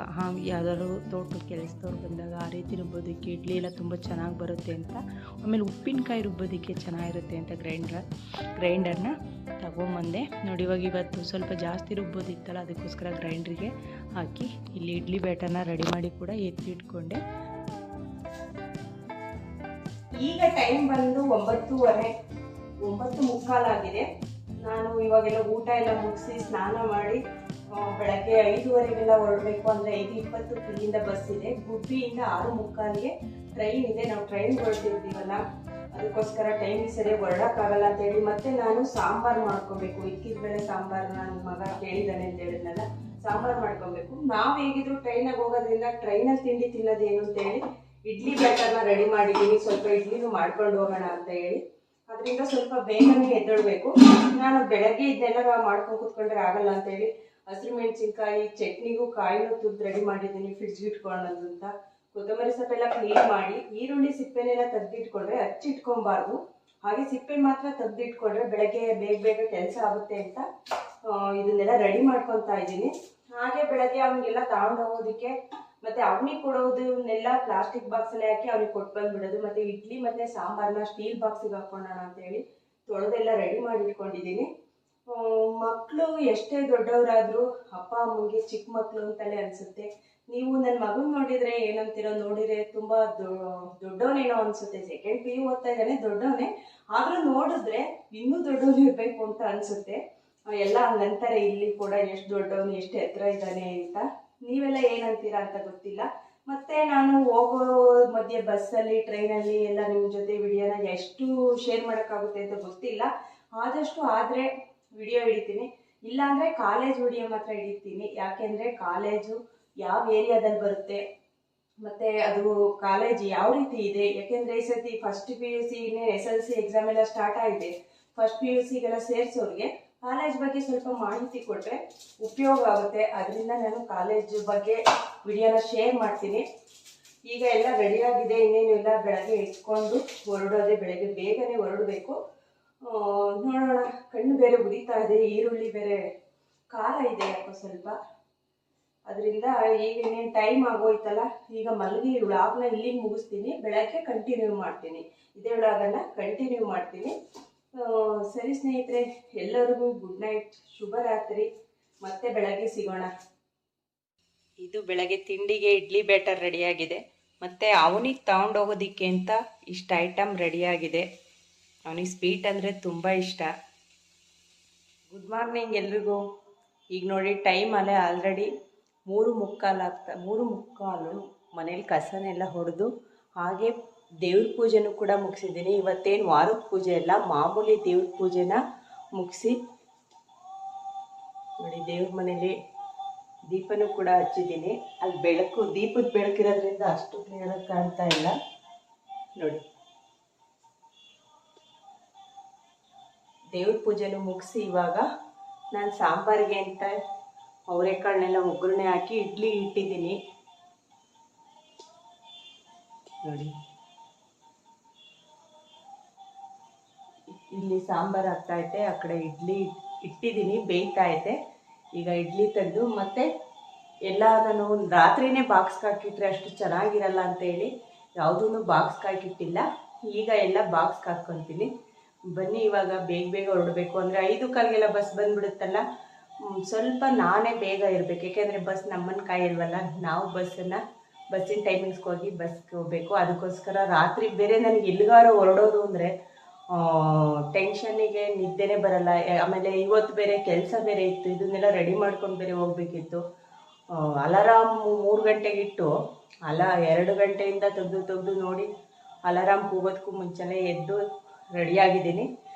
ಯಾವ್ದಾದ್ರು ತೋಟದ ಕೆಲಸದವ್ರು ಬಂದಾಗ ಆ ರೀತಿ ರುಬ್ಬೋದಕ್ಕೆ ಇಡ್ಲಿ ಎಲ್ಲ ತುಂಬ ಚೆನ್ನಾಗಿ ಬರುತ್ತೆ ಅಂತ, ಆಮೇಲೆ ಉಪ್ಪಿನಕಾಯಿ ರುಬ್ಬೋದಕ್ಕೆ ಚೆನ್ನಾಗಿರುತ್ತೆ ಅಂತ ಗ್ರೈಂಡರ್ನ ತಗೊಂಬಂದೆ. ನೋಡಿ, ಇವತ್ತು ಸ್ವಲ್ಪ ಜಾಸ್ತಿ ರುಬ್ಬೋದಿತ್ತಲ್ಲ, ಅದಕ್ಕೋಸ್ಕರ ಗ್ರೈಂಡ್ರಿಗೆ ಹಾಕಿ ಇಲ್ಲಿ ಇಡ್ಲಿ ಬ್ಯಾಟರ್ನ ರೆಡಿ ಮಾಡಿ ಕೂಡ ಎತ್ತಿಟ್ಕೊಂಡೆ. ಈಗ ಟೈಮ್ ಬಂದು 9:15 ಆಗಿದೆ. ನಾನು ಇವಾಗೆಲ್ಲ ಊಟ ಎಲ್ಲ ಮುಗಿಸಿ ಸ್ನಾನ ಮಾಡಿ ಬೆಳಗ್ಗೆ 5:15 ಹೊರಡಬೇಕು. ಅಂದರೆ 5:20 ಇಲ್ಲಿಂದ ಬಸ್ ಇದೆ. ಗುಬ್ಬಿಯಿಂದ 6:45ಗೆ ಟ್ರೈನ್ ಇದೆ. ನಾವು ಟ್ರೈನ್ ಹೊರಡ್ತಿರ್ತೀವಲ್ಲ, ಅದಕ್ಕೋಸ್ಕರ ಟೈಮಿಗೆ ಸರಿಯಾಗಿ ಹೊರಡೋಕ್ಕಾಗಲ್ಲ ಅಂತೇಳಿ ಮತ್ತೆ ನಾನು ಸಾಂಬಾರು ಮಾಡ್ಕೊಬೇಕು. ಇಕ್ಕಿದ ಬೇಳೆ ಸಾಂಬಾರು ನನ್ನ ಮಗ ಕೇಳಿದ್ದಾನೆ ಅಂತ ಹೇಳಿದ್ನಲ್ಲ, ಸಾಂಬಾರು ಮಾಡ್ಕೊಬೇಕು. ನಾವು ಹೇಗಿದ್ರು ಟ್ರೈನಾಗ ಹೋಗೋದ್ರಿಂದ ಟ್ರೈನಲ್ಲಿ ತಿಂಡಿ ತಿನ್ನೋದೇನು ಅಂತೇಳಿ ಇಡ್ಲಿ ಬ್ಯಾಟರ್ನ ರೆಡಿ ಮಾಡಿದ್ದೀನಿ. ಸ್ವಲ್ಪ ಇಡ್ಲಿನೂ ಮಾಡ್ಕೊಂಡು ಹೋಗೋಣ ಅಂತ ಹೇಳಿ, ಅದರಿಂದ ಸ್ವಲ್ಪ ಬೇಗನೆ ಎದ್ದೇಳಬೇಕು. ನಾನು ಬೆಳಗ್ಗೆ ಇದನ್ನೆಲ್ಲ ಮಾಡ್ಕೊಂಡು ಕೂತ್ಕೊಂಡ್ರೆ ಆಗಲ್ಲ ಅಂತೇಳಿ ಹಸಿರು ಮೆಣಸಿನ್ಕಾಯಿ ಚಟ್ನಿಗೂ ಕಾಯಿನೂ ತುರ್ದು ರೆಡಿ ಮಾಡಿದ್ದೀನಿ ಫ್ರಿಡ್ಜ್ಗೆ ಇಟ್ಕೊಳ್ಳೋದು ಅಂತ. ಕೊತ್ತಂಬರಿ ಸೊಪ್ಪೆಲ್ಲ ಕ್ಲೀನ್ ಮಾಡಿ, ಈರುಳ್ಳಿ ಸಿಪ್ಪೆನೆಲ್ಲ ತೆಗೆದಿಟ್ಕೊಂಡ್ರೆ ಹಚ್ಚಿಟ್ಕೊಬಾರ್ದು. ಹಾಗೆ ಸಿಪ್ಪೆ ಮಾತ್ರ ತೆಗೆದಿಟ್ಕೊಂಡ್ರೆ ಬೆಳಗ್ಗೆ ಬೇಗ ಕೆಲಸ ಆಗುತ್ತೆ ಅಂತ ಇದನ್ನೆಲ್ಲ ರೆಡಿ ಮಾಡ್ಕೊತಾ ಇದ್ದೀನಿ. ಹಾಗೆ ಬೆಳಗ್ಗೆ ಅವನಿಗೆಲ್ಲ ತಗೊಂಡು ಹೋಗೋದಕ್ಕೆ ಮತ್ತೆ ಅವನಿಗೆ ಕೊಡೋದನ್ನೆಲ್ಲ ಪ್ಲಾಸ್ಟಿಕ್ ಬಾಕ್ಸಲ್ಲಿ ಹಾಕಿ ಅವನಿಗೆ ಕೊಟ್ಟು ಬಂದ್ಬಿಡೋದು. ಮತ್ತೆ ಇಡ್ಲಿ ಮತ್ತೆ ಸಾಂಬಾರನ್ನ ಸ್ಟೀಲ್ ಬಾಕ್ಸಿಗೆ ಹಾಕೋಣ ಅಂತೇಳಿ ತೊಳೆದೆಲ್ಲ ರೆಡಿ ಮಾಡಿ ಇಟ್ಕೊಂಡಿದ್ದೀನಿ. ಮಕ್ಕಳು ಎಷ್ಟೇ ದೊಡ್ಡವರಾದರೂ ಅಪ್ಪ ಅಮ್ಮಂಗೆ ಚಿಕ್ಕ ಮಕ್ಕಳು ಅಂತಲೇ ಅನಿಸುತ್ತೆ. ನೀವು ನನ್ನ ಮಗನ್ ನೋಡಿದ್ರೆ ಏನಂತೀರೋ, ನೋಡಿದ್ರೆ ತುಂಬಾ ದೊಡ್ಡವನೇನೋ ಅನ್ಸುತ್ತೆ. ಸೆಕೆಂಡ್ PU ಓದ್ತಾ ಇದ್ದಾನೆ, ದೊಡ್ಡವನೇ. ಆದ್ರೂ ನೋಡಿದ್ರೆ ಇನ್ನೂ ದೊಡ್ಡವನು ಇರ್ಬೇಕು ಅಂತ ಅನ್ಸುತ್ತೆ. ಎಲ್ಲ ಹಂಗಂತಾರೆ ಇಲ್ಲಿ ಕೂಡ, ಎಷ್ಟು ದೊಡ್ಡವನು, ಎಷ್ಟು ಎತ್ತರ ಇದ್ದಾನೆ ಅಂತ. ನೀವೆಲ್ಲ ಏನಂತೀರಾ ಅಂತ ಗೊತ್ತಿಲ್ಲ. ಮತ್ತೆ ನಾನು ಹೋಗೋ ಮಧ್ಯೆ ಬಸ್ಸಲ್ಲಿ, ಟ್ರೈನಲ್ಲಿ ಎಲ್ಲ ನಿಮ್ಮ ಜೊತೆ ವಿಡಿಯೋನ ಎಷ್ಟು ಶೇರ್ ಮಾಡೋಕ್ಕಾಗುತ್ತೆ ಅಂತ ಗೊತ್ತಿಲ್ಲ. ಆದಷ್ಟು ಆದರೆ ವಿಡಿಯೋ ಹಿಡಿತೀನಿ, ಇಲ್ಲಾಂದರೆ ಕಾಲೇಜ್ ವಿಡಿಯೋ ಮಾತ್ರ ಹಿಡಿತೀನಿ. ಯಾಕೆಂದರೆ ಕಾಲೇಜು ಯಾವ ಏರಿಯಾದಲ್ಲಿ ಬರುತ್ತೆ, ಮತ್ತು ಅದು ಕಾಲೇಜ್ ಯಾವ ರೀತಿ ಇದೆ. ಯಾಕೆಂದರೆ ಈ ಸತಿ ಫಸ್ಟ್ PUC SLC ಎಕ್ಸಾಮ್ ಎಲ್ಲ ಸ್ಟಾರ್ಟ್ ಆಗಿದೆ. ಫಸ್ಟ್ PUCಗೆಲ್ಲ ಸೇರಿಸೋರಿಗೆ ಕಾಲೇಜ್ ಬಗ್ಗೆ ಸ್ವಲ್ಪ ಮಾಹಿತಿ ಕೊಟ್ಟರೆ ಉಪಯೋಗ ಆಗುತ್ತೆ. ಅದರಿಂದ ನಾನು ಕಾಲೇಜ್ ಬಗ್ಗೆ ವಿಡಿಯೋನ ಶೇರ್ ಮಾಡ್ತೀನಿ. ಈಗ ಎಲ್ಲ ರೆಡಿಯಾಗಿದೆ, ಇನ್ನೇನು ಇಲ್ಲ. ಬೆಳಗ್ಗೆ ಎತ್ಕೊಂಡು ಹೊರಡೋದೆ, ಬೆಳಗ್ಗೆ ಬೇಗನೆ ಹೊರಡಬೇಕು. ನೋಡೋಣ. ಕಣ್ಣು ಬೇರೆ ಉರಿತಾ ಇದೆ, ಈರುಳ್ಳಿ ಬೇರೆ ಖಾರ ಇದೆ ಯಾಕೋ ಸ್ವಲ್ಪ. ಅದರಿಂದ ಈಗ ಇನ್ನೇನು ಟೈಮ್ ಆಗೋಯ್ತಲ್ಲ, ಈಗ ಮಲಗಿ ವ್ಲಾಗ್ನ ಇಲ್ಲಿಗೆ ಮುಗಿಸ್ತೀನಿ. ಬೆಳಗ್ಗೆ ಕಂಟಿನ್ಯೂ ಮಾಡ್ತೀನಿ, ಇದೇ ವ್ಲಾಗನ್ನು ಕಂಟಿನ್ಯೂ ಮಾಡ್ತೀನಿ. ಸರಿ ಸ್ನೇಹಿತರೆ, ಎಲ್ಲರಿಗೂ ಗುಡ್ ನೈಟ್, ಶುಭರಾತ್ರಿ. ಮತ್ತೆ ಬೆಳಗ್ಗೆ ಸಿಗೋಣ. ಇದು ಬೆಳಗ್ಗೆ ತಿಂಡಿಗೆ ಇಡ್ಲಿ ಬ್ಯಾಟರ್ ರೆಡಿಯಾಗಿದೆ. ಮತ್ತು ಅವನಿಗೆ ತಗೊಂಡೋಗೋದಿಕ್ಕೆ ಅಂತ ಇಷ್ಟು ಐಟಮ್ ರೆಡಿಯಾಗಿದೆ. ಅವನಿಗೆ ಸ್ವೀಟ್ ಅಂದರೆ ತುಂಬ ಇಷ್ಟ. ಗುಡ್ ಮಾರ್ನಿಂಗ್ ಎಲ್ರಿಗೂ. ಈಗ ನೋಡಿ ಟೈಮ್ ಅಲ್ಲೇ ಆಲ್ರೆಡಿ 3:45. ಮನೇಲಿ ಕಸನೆಲ್ಲ ಹೊಡೆದು ಹಾಗೆ ದೇವ್ರ ಪೂಜೆನೂ ಕೂಡ ಮುಗಿಸಿದ್ದೀನಿ. ಇವತ್ತೇನು ವಾರದ ಪೂಜೆ ಎಲ್ಲ, ಮಾಮೂಲಿ ದೇವ್ರ ಪೂಜೆನ ಮುಗಿಸಿ ನೋಡಿ, ದೇವ್ರ ಮನೇಲಿ ದೀಪನೂ ಕೂಡ ಹಚ್ಚಿದ್ದೀನಿ. ಅಲ್ಲಿ ಬೆಳಕು, ದೀಪದ ಬೆಳಕಿರೋದ್ರಿಂದ ಅಷ್ಟು ಕ್ಲಿಯರಾಗಿ ಕಾಣ್ತಾ ಇಲ್ಲ ನೋಡಿ. ದೇವ್ರ ಪೂಜೆನೂ ಮುಗಿಸಿ ಇವಾಗ ನಾನು ಸಾಂಬಾರಿಗೆ ಅಂತ ಅವರೆಕಾಳನ್ನೆಲ್ಲ ಒಗ್ಗರಣೆ ಹಾಕಿ ಇಡ್ಲಿ ಇಟ್ಟಿದ್ದೀನಿ ನೋಡಿ. ಇಲ್ಲಿ ಸಾಂಬಾರು ಆಗ್ತಾಯಿದೆ, ಆ ಕಡೆ ಇಡ್ಲಿ ಇಟ್ಟಿದ್ದೀನಿ, ಬೇಯ್ತಾ ಇದೆ. ಈಗ ಇಡ್ಲಿ ತೆಗೆದು ಮತ್ತೆ ಎಲ್ಲ ನಾನು ರಾತ್ರಿನೇ ಬಾಕ್ಸ್ಗೆ ಹಾಕಿಟ್ರೆ ಅಷ್ಟು ಚೆನ್ನಾಗಿರಲ್ಲ ಅಂತೇಳಿ ಯಾವುದೂ ಬಾಕ್ಸ್ಗೆ ಹಾಕಿಟ್ಟಿಲ್ಲ. ಈಗ ಎಲ್ಲ ಬಾಕ್ಸ್ಗೆ ಹಾಕ್ಕೊತೀನಿ. ಬನ್ನಿ ಇವಾಗ ಬೇಗ ಬೇಗ ಹೊರಡಬೇಕು. ಅಂದರೆ 5:15ಗೆಲ್ಲ ಬಸ್ ಬಂದುಬಿಡುತ್ತಲ್ಲ, ಸ್ವಲ್ಪ ನಾನೇ ಬೇಗ ಇರಬೇಕು. ಯಾಕೆಂದರೆ ಬಸ್ ನಮ್ಮನ್ನು ಕಾಯಿಲ್ವಲ್ಲ, ನಾವು ಬಸ್ಸಿನ ಟೈಮಿಂಗ್ಸ್ಗೆ ಹೋಗಿ ಬಸ್ಗೆ ಹೋಗಬೇಕು. ಅದಕ್ಕೋಸ್ಕರ ರಾತ್ರಿ ಬೇರೆ ನನಗೆ ಎಲ್ಲಿಗಾರು ಹೊರಡೋದು ಅಂದರೆ ಟೆನ್ಷನ್ನಿಗೆ ನಿದ್ದೆನೇ ಬರಲ್ಲ. ಆಮೇಲೆ ಇವತ್ತು ಬೇರೆ ಕೆಲಸ ಬೇರೆ ಇತ್ತು, ಇದನ್ನೆಲ್ಲ ರೆಡಿ ಮಾಡ್ಕೊಂಡು ಬೇರೆ ಹೋಗ್ಬೇಕಿತ್ತು. ಅಲಾರಾಮ್ 3 ಗಂಟೆಗಿಟ್ಟು 2 ಗಂಟೆಯಿಂದ ತೆಗೆದು ನೋಡಿ, ಅಲಾರಾಮ್ ಕೂಗೋದಕ್ಕೂ ಮುಂಚೆನೇ ಎದ್ದು ರೆಡಿಯಾಗಿದ್ದೀನಿ.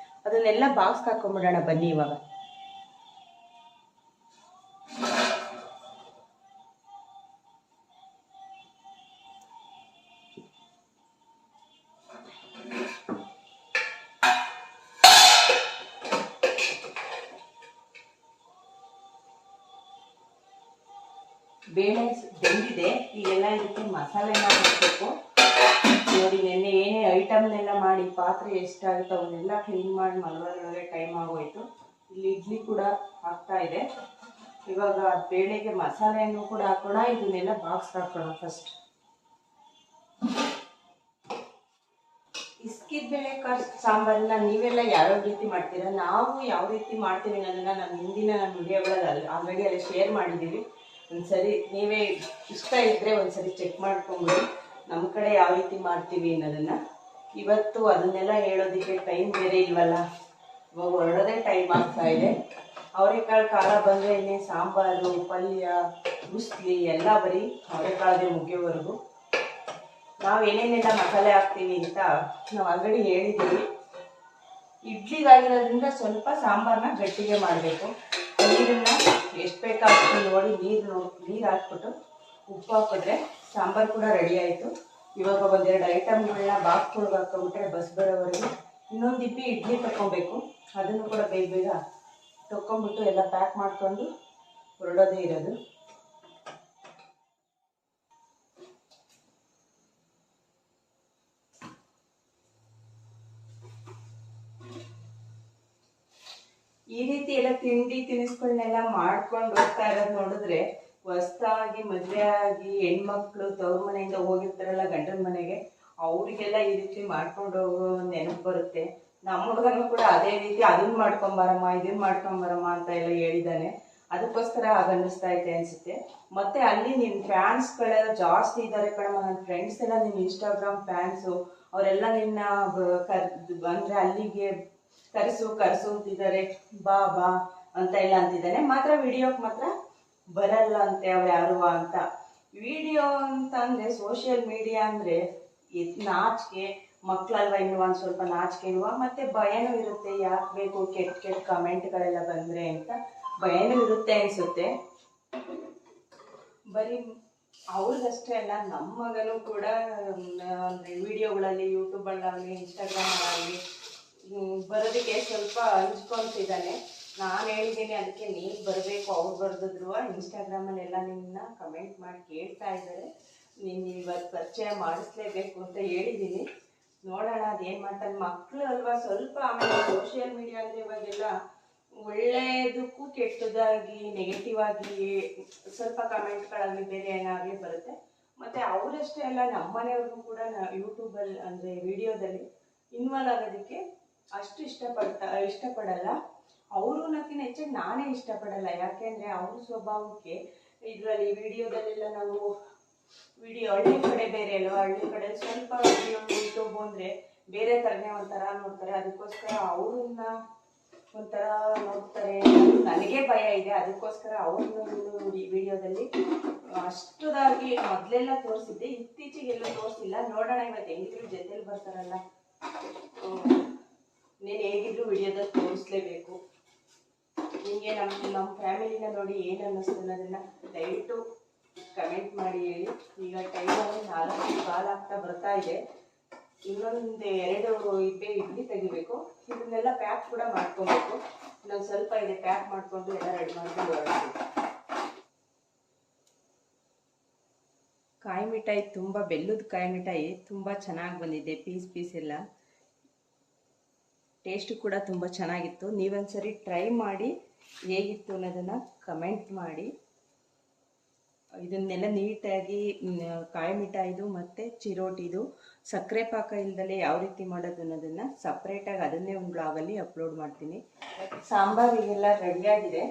ಅದನ್ನೆಲ್ಲ ಬಾಕ್ಸ್ಗೆ ಹಾಕೊಂಡ್ಬಿಡೋಣ ಬನ್ನಿ ಇವಾಗ. ಬೇಳೆ ಬೆಂದಿದೆ, ಈಗೆಲ್ಲ ಇದಕ್ಕೆ ಮಸಾಲೆನ ಹಾಕಬೇಕು ನೋಡಿ. ನೆನ್ನೆ ಏನೇ ಐಟಮ್ನೆಲ್ಲ ಮಾಡಿ ಪಾತ್ರೆ ಎಷ್ಟಾಗುತ್ತೆ ಅವನ್ನೆಲ್ಲ ಕ್ಲೀನ್ ಮಾಡಿ ಮಲಗೋದ್ರೊಳಗೆ ಟೈಮ್ ಆಗೋಯ್ತು. ಇಲ್ಲಿ ಇಡ್ಲಿ ಕೂಡ ಆಗ್ತಾ ಇದೆ. ಇವಾಗ ಬೇಳೆಗೆ ಮಸಾಲೆಯನ್ನು ಕೂಡ ಹಾಕೋಣ. ಇದನ್ನೆಲ್ಲ ಬಾಕ್ಸ್ಗೆ ಹಾಕೋಣ. ಫಸ್ಟ್ ಇಸ್ಕಿದ ಬೇಳೆ ಸಾಂಬಾರನ್ನ ನೀವೆಲ್ಲ ಯಾವ್ಯಾವ ರೀತಿ ಮಾಡ್ತೀರಾ, ನಾವು ಯಾವ ರೀತಿ ಮಾಡ್ತೀವಿ ಅನ್ನೋದನ್ನ ನಮ್ಮ ಹಿಂದಿನ ವಿಡಿಯೋಗಳಲ್ಲಿ ಆಲ್ರೆಡಿ ಅಲ್ಲಿ ಶೇರ್ ಮಾಡಿದ್ದೀವಿ. ಒಂದ್ಸರಿ ನೀವೇ ಇಷ್ಟ ಇದ್ದರೆ ಒಂದ್ಸರಿ ಚೆಕ್ ಮಾಡ್ಕೊಂಬಿಡಿ ನಮ್ಮ ಕಡೆ ಯಾವ ರೀತಿ ಮಾಡ್ತೀವಿ ಅನ್ನೋದನ್ನು. ಇವತ್ತು ಅದನ್ನೆಲ್ಲ ಹೇಳೋದಕ್ಕೆ ಟೈಮ್ ಬೇರೆ ಇಲ್ವಲ್ಲ, ಇವಾಗ ಹೊರಡೋದೇ ಟೈಮ್ ಆಗ್ತಾ ಇದೆ. ಅವರೆಕಾಳು ಖಾರ ಬಂದರೆ ಇನ್ನೇ ಸಾಂಬಾರು, ಪಲ್ಯ, ಉಸ್ಲಿ ಎಲ್ಲ ಬರೀ ಅವರೆಕಾಳಿಗೆ ಮುಗಿಯೋವರೆಗೂ. ನಾವು ಏನೇನೆಲ್ಲ ಮಸಾಲೆ ಹಾಕ್ತೀವಿ ಅಂತ ನಾವು ಆಲ್ರೆಡಿ ಹೇಳಿದ್ದೀವಿ. ಇಡ್ಲಿಗಾಗಿರೋದ್ರಿಂದ ಸ್ವಲ್ಪ ಸಾಂಬಾರನ್ನ ಗಟ್ಟಿಗೆ ಮಾಡಬೇಕು. ನೀರನ್ನು ಎಷ್ಟು ಬೇಕಾಗ್ತದೆ ನೋಡಿ, ನೀರು ಹಾಕ್ಬಿಟ್ಟು ಉಪ್ಪು ಹಾಕಿದ್ರೆ ಸಾಂಬಾರು ಕೂಡ ರೆಡಿ ಆಯಿತು. ಇವಾಗ ಒಂದೆರಡು ಐಟಮ್ಗಳನ್ನ ಬಾಕ್ಸ್ಗಳಿಗೆ ಹಾಕೊಂಡ್ಬಿಟ್ರೆ ಬಸ್ ಬರೋವರೆಗೂ ಇನ್ನೊಂದು ದಿಪ್ಪಿ ಇಡ್ಲಿ ತಗೊಬೇಕು. ಅದನ್ನು ಕೂಡ ಬೇಗ ಬೇಗ ತಗೊಂಬಿಟ್ಟು ಎಲ್ಲ ಪ್ಯಾಕ್ ಮಾಡ್ಕೊಂಡು ಹೊರಡೋದೇ ಇರೋದು. ಈ ರೀತಿ ಎಲ್ಲ ತಿಂಡಿ ತಿನಿಸುಗಳನ್ನೆಲ್ಲ ಮಾಡ್ಕೊಂಡು ಹೋಗ್ತಾ ಇರೋದು ನೋಡಿದ್ರೆ, ಹೊಸದಾಗಿ ಮದುವೆ ಆಗಿ ಹೆಣ್ಮಕ್ಳು ತವ್ರ ಮನೆಯಿಂದ ಹೋಗಿರ್ತಾರಲ್ಲ ಗಂಡನ ಮನೆಗೆ, ಅವರಿಗೆಲ್ಲ ಈ ರೀತಿ ಮಾಡ್ಕೊಂಡು ಹೋಗೋ ನೆನಪು ಬರುತ್ತೆ. ನಮ್ಮ ಹುಡುಗನೂ ಕೂಡ ಅದೇ ರೀತಿ ಅದನ್ನ ಮಾಡ್ಕೊಂಬರಮ್ಮ, ಇದನ್ನ ಮಾಡ್ಕೊಂಬರಮ್ಮ ಅಂತ ಎಲ್ಲ ಹೇಳಿದ್ದಾನೆ. ಅದಕ್ಕೋಸ್ಕರ ಆಗನ್ನಿಸ್ತಾ ಇದೆ ಅನ್ಸುತ್ತೆ. ಮತ್ತೆ ಅಲ್ಲಿ ನಿನ್ನ ಫ್ಯಾನ್ಸ್ಗಳೆಲ್ಲ ಜಾಸ್ತಿ ಇದ್ದಾರೆ ಕಣಮ್ಮ. ನನ್ನ ಫ್ರೆಂಡ್ಸ್ ಎಲ್ಲ ನಿನ್ನ ಇನ್ಸ್ಟಾಗ್ರಾಮ್ ಫ್ಯಾನ್ಸು, ಅವರೆಲ್ಲ ನಿನ್ನ ಅಂದರೆ ಅಲ್ಲಿಗೆ ಕರೆಸು ಅಂತಿದ್ದಾರೆ, ಬಾ ಬಾ ಅಂತ ಎಲ್ಲ ಅಂತಿದ್ದಾನೆ. ಮಾತ್ರ ವಿಡಿಯೋಗೆ ಮಾತ್ರ ಬರಲ್ಲ ಅಂತೆ ಅವ್ರು ಯಾರು ಅಂತ. ವಿಡಿಯೋ ಅಂತ ಅಂದರೆ ಸೋಷಿಯಲ್ ಮೀಡಿಯಾ ಅಂದರೆ ನಾಚಿಕೆ, ಮಕ್ಕಳಲ್ವ ಇನ್ನು ಒಂದು ಸ್ವಲ್ಪ ನಾಚಿಕೆ ಇರುವ, ಮತ್ತೆ ಭಯನೂ ಇರುತ್ತೆ. ಯಾಕೆ ಬೇಕು ಕೆಟ್ಟ ಕಮೆಂಟ್ಗಳೆಲ್ಲ ಬಂದರೆ ಅಂತ ಭಯನೂ ಇರುತ್ತೆ ಅನಿಸುತ್ತೆ. ಬರೀ ಅವ್ರಿಗಷ್ಟೇ ಅಲ್ಲ, ನಮ್ಮ ಮಗನೂ ಕೂಡ ಅಂದರೆ ವಿಡಿಯೋಗಳಲ್ಲಿ ಯೂಟ್ಯೂಬಲ್ಲಾಗಲಿ ಇನ್ಸ್ಟಾಗ್ರಾಮಲ್ಲಾಗಲಿ ಬರೋದಕ್ಕೆ ಸ್ವಲ್ಪ ಹಂಚ್ಕೊತಿದ್ದಾನೆ. ನಾನು ಹೇಳಿದ್ದೀನಿ ಅದಕ್ಕೆ ನೀನು ಬರಬೇಕು, ಅವ್ರು ಬರೆದಿದ್ರು ಇನ್ಸ್ಟಾಗ್ರಾಮಲ್ಲೆಲ್ಲ ನಿನ್ನ ಕಮೆಂಟ್ ಮಾಡಿ ಕೇಳ್ತಾ ಇದ್ದಾರೆ, ನೀನು ಇವತ್ತು ಪರಿಚಯ ಮಾಡಿಸ್ಲೇಬೇಕು ಅಂತ ಹೇಳಿದ್ದೀನಿ. ನೋಡೋಣ ಅದೇನು ಮಾಡ್ತಾನೆ. ಮಕ್ಕಳು ಅಲ್ವಾ ಸ್ವಲ್ಪ. ಆಮೇಲೆ ಸೋಷಿಯಲ್ ಮೀಡಿಯಾ ಅಂದರೆ ಇವಾಗೆಲ್ಲ ಒಳ್ಳೆಯದಕ್ಕೂ ಕೆಟ್ಟದಾಗಿ ನೆಗೆಟಿವ್ ಆಗಿ ಸ್ವಲ್ಪ ಕಮೆಂಟ್ಗಳಾಗಲಿ ಬೇರೆ ಏನಾಗಲಿ ಬರುತ್ತೆ. ಮತ್ತು ಅವರಷ್ಟೇ ಅಲ್ಲ, ನಮ್ಮನೆಯವ್ರಿಗೂ ಕೂಡ ಯೂಟ್ಯೂಬಲ್ಲಿ ಅಂದರೆ ವಿಡಿಯೋದಲ್ಲಿ ಇನ್ವಾಲ್ವ್ ಆಗೋದಕ್ಕೆ ಅಷ್ಟು ಇಷ್ಟಪಡಲ್ಲ. ಅವರು ನಕ್ಕಿನ ಹೆಚ್ಚಾಗಿ ನಾನೇ ಇಷ್ಟಪಡಲ್ಲ. ಯಾಕೆಂದರೆ ಅವ್ರ ಸ್ವಭಾವಕ್ಕೆ ಇದರಲ್ಲಿ ವಿಡಿಯೋದಲ್ಲೆಲ್ಲ ನಾವು ವಿಡಿಯೋ ಹಳ್ಳಿ ಕಡೆ ಬೇರೆ ಅಲ್ವಾ, ಹಳ್ಳಿ ಕಡೆ ಸ್ವಲ್ಪ ವಿಡಿಯೋ ಯೂಟ್ಯೂಬ್ ಅಂದರೆ ಬೇರೆ ಥರನೇ ಒಂಥರ ನೋಡ್ತಾರೆ. ಅದಕ್ಕೋಸ್ಕರ ಅವ್ರನ್ನ ಒಂಥರ ನೋಡ್ತಾರೆ. ನನಗೆ ಭಯ ಇದೆ. ಅದಕ್ಕೋಸ್ಕರ ಅವ್ರನ್ನ ವಿಡಿಯೋದಲ್ಲಿ ಅಷ್ಟದಾಗಿ ಮೊದಲೆಲ್ಲ ತೋರಿಸಿದ್ದೆ, ಇತ್ತೀಚೆಗೆ ಎಲ್ಲೂ ತೋರಿಸಿಲ್ಲ. ನೋಡೋಣ ಇವತ್ತು ಹೆಂಗಿದ್ರು ಜೊತೆಲಿ ಬರ್ತಾರಲ್ಲ, ನೀನು ಹೇಗಿದ್ರು ವಿಡಿಯೋದಲ್ಲಿ ತೋರಿಸ್ಲೇಬೇಕು. ನಿಮಗೆ ನಮ್ಮ ಫ್ಯಾಮಿಲಿನ ನೋಡಿ ಏನು ಅನ್ನಿಸ್ತು ಅನ್ನೋದನ್ನು ದಯವಿಟ್ಟು ಕಮೆಂಟ್ ಮಾಡಿ ಹೇಳಿ. ಈಗ ಟೈಮಲ್ಲಿ 4 ಆಗ್ತಾ ಬರ್ತಾ ಇದೆ. ಇನ್ನೊಂದು 2 ಇಡ್ಲಿ ತೆಗಿಬೇಕು. ಇದನ್ನೆಲ್ಲ ಪ್ಯಾಕ್ ಕೂಡ ಮಾಡ್ಕೊಬೇಕು. ಇನ್ನೊಂದು ಸ್ವಲ್ಪ ಇದೆ, ಪ್ಯಾಕ್ ಮಾಡಿಕೊಂಡು ಎಲ್ಲ ರೆಡಿ ಮಾಡ್ಕೊಂಡು ಹೊರಡ್ತೀವಿ. ಕಾಯಿ ಮಿಠಾಯಿ ತುಂಬ ಬೆಲ್ಲದ ಕಾಯಿ ಮಿಠಾಯಿ ತುಂಬ ಚೆನ್ನಾಗಿ ಬಂದಿದೆ. ಪೀಸ್ ಎಲ್ಲ ಟೇಸ್ಟು ಕೂಡ ತುಂಬ ಚೆನ್ನಾಗಿತ್ತು. ನೀವೊಂದ್ಸರಿ ಟ್ರೈ ಮಾಡಿ ಹೇಗಿತ್ತು ಅನ್ನೋದನ್ನು ಕಮೆಂಟ್ ಮಾಡಿ. ಇದನ್ನೆಲ್ಲ ನೀಟಾಗಿ ಕಾಯಿ ಮಿಠಾಯಿದು ಮತ್ತು ಚಿರೋಟಿದು ಸಕ್ಕರೆ ಪಾಕ ಇಲ್ದಲೆ ಯಾವ ರೀತಿ ಮಾಡೋದು ಅನ್ನೋದನ್ನು ಸಪ್ರೇಟಾಗಿ ಅದನ್ನೇ ಒಂದು ಬ್ಲಾಗಲ್ಲಿ ಅಪ್ಲೋಡ್ ಮಾಡ್ತೀನಿ. ಸಾಂಬಾರಿಗೆಲ್ಲ ರೆಡಿಯಾಗಿದೆ.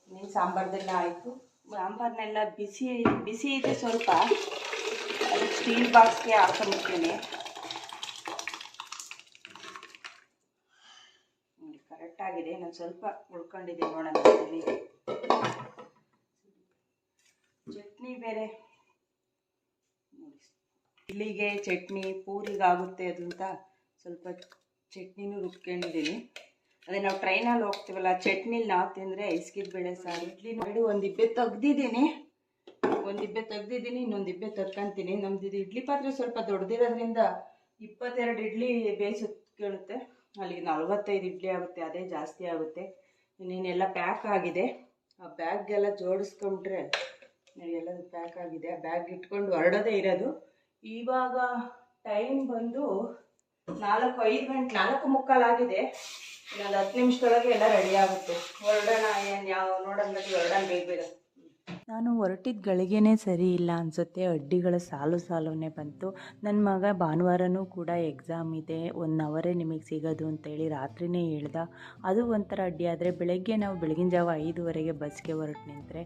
ನೀನು ಸಾಂಬಾರ್ದೆಲ್ಲ ಆಯಿತು. ಸಾಂಬಾರನ್ನೆಲ್ಲ ಬಿಸಿ ಇದೆ ಸ್ವಲ್ಪ. ಅದಕ್ಕೆ ಸ್ಟೀಲ್ ಬಾಕ್ಸ್ಗೆ ಹಾಕೊಂಡ್ಬಿಡ್ತೀನಿ. ಕರೆಕ್ಟಾಗಿದೆ. ನಾನು ಸ್ವಲ್ಪ ಉಳ್ಕೊಂಡಿದ್ದೆ ನೋಡೋಣ. ಚಟ್ನಿ ಬೇರೆ ಇಡ್ಲಿಗೆ ಚಟ್ನಿ ಪೂರಿಗಾಗುತ್ತೆ ಅದು ಅಂತ ಸ್ವಲ್ಪ ಚಟ್ನಿನೂ ರುಬ್ಕೊಂಡಿದ್ದೀನಿ. ಅದೇ ನಾವು ಟ್ರೈನಲ್ಲಿ ಹೋಗ್ತೀವಲ್ಲ, ಚಟ್ನಿಲಿ ನಾವು ತಿಂದರೆ ಐಸ್ಕಿದ ಬೇಳೆ ಸಾರು. ಇಡ್ಲಿ ನೋಡಿ ಒಂದು ಇಬ್ಬೆ ತೆಗ್ದಿದ್ದೀನಿ, ಇನ್ನೊಂದು ಇಬ್ಬೆ ತರ್ಕೊಂತೀನಿ. ನಮ್ದು ಇದು ಇಡ್ಲಿ ಪಾತ್ರೆ ಸ್ವಲ್ಪ ದೊಡ್ಡದಿರೋದ್ರಿಂದ 22 ಇಡ್ಲಿ ಬೇಯಿಸುತ್ತೆ. ಅಲ್ಲಿಗೆ 45 ಇಡ್ಲಿ ಆಗುತ್ತೆ, ಅದೇ ಜಾಸ್ತಿ ಆಗುತ್ತೆ. ಇನ್ನೇನೆಲ್ಲ ಪ್ಯಾಕ್ ಆಗಿದೆ. ಆ ಬ್ಯಾಗ್ಗೆಲ್ಲ ಜೋಡಿಸ್ಕೊಂಡ್ರೆ ಎಲ್ಲದು ಪ್ಯಾಕ್ ಆಗಿದೆ. ಆ ಬ್ಯಾಗ್ ಇಟ್ಕೊಂಡು ಹೊರಡೋದೇ ಇರೋದು. ಇವಾಗ ಟೈಮ್ ಬಂದು 4:05 ಗಂಟೆ, 4:45 ಆಗಿದೆ. ಇನ್ನೊಂದು 10 ನಿಮಿಷದೊಳಗೆ ಎಲ್ಲ ರೆಡಿ ಆಗುತ್ತೆ. ಹೊರಡೋಣ. ನೋಡೋಣ ಹೊರಡೋಣ ಬೇಗ. ನಾನು ಹೊರಟಿದ್ದ ಗಳಿಗೆನೇ ಸರಿ ಇಲ್ಲ ಅನಿಸುತ್ತೆ. ಅಡ್ಡಿಗಳ ಸಾಲುನೇ ಬಂತು. ನನ್ನ ಮಗ ಭಾನುವಾರನೂ ಕೂಡ ಎಕ್ಸಾಮ್ ಇದೆ, 1 ಅವರೇ ನಿಮಗೆ ಸಿಗೋದು ಅಂತೇಳಿ ರಾತ್ರಿನೇ ಹೇಳ್ದ. ಅದು ಒಂಥರ ಅಡ್ಡಿ. ಆದರೆ ಬೆಳಗ್ಗೆ ನಾವು ಬೆಳಗಿನ ಜಾವ 5:15ಗೆ ಬಸ್ಗೆ ಹೊರಟು ನಿಂತರೆ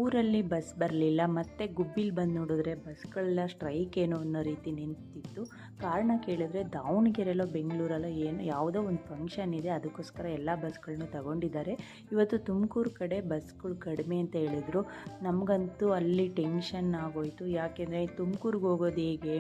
ಊರಲ್ಲಿ ಬಸ್ ಬರಲಿಲ್ಲ. ಮತ್ತು ಗುಬ್ಬಿಲಿ ಬಂದು ನೋಡಿದ್ರೆ ಬಸ್ಗಳೆಲ್ಲ ಸ್ಟ್ರೈಕ್ ಏನೋ ಅನ್ನೋ ರೀತಿ ನಿಂತಿತ್ತು. ಕಾರಣ ಕೇಳಿದ್ರೆ ದಾವಣಗೆರೆಯಲ್ಲೋ ಬೆಂಗಳೂರಲ್ಲೋ ಯಾವುದೋ ಒಂದು ಫಂಕ್ಷನ್ ಇದೆ, ಅದಕ್ಕೋಸ್ಕರ ಎಲ್ಲ ಬಸ್ಗಳನ್ನೂ ತಗೊಂಡಿದ್ದಾರೆ. ಇವತ್ತು ತುಮಕೂರು ಕಡೆ ಬಸ್ಗಳು ಕಡಿಮೆ ಅಂತ ಹೇಳಿದರು. ನಮಗಂತೂ ಅಲ್ಲಿ ಟೆನ್ಷನ್ ಆಗೋಯಿತು. ಯಾಕೆಂದರೆ ತುಮಕೂರಿಗೆ ಹೋಗೋದು ಹೇಗೆ,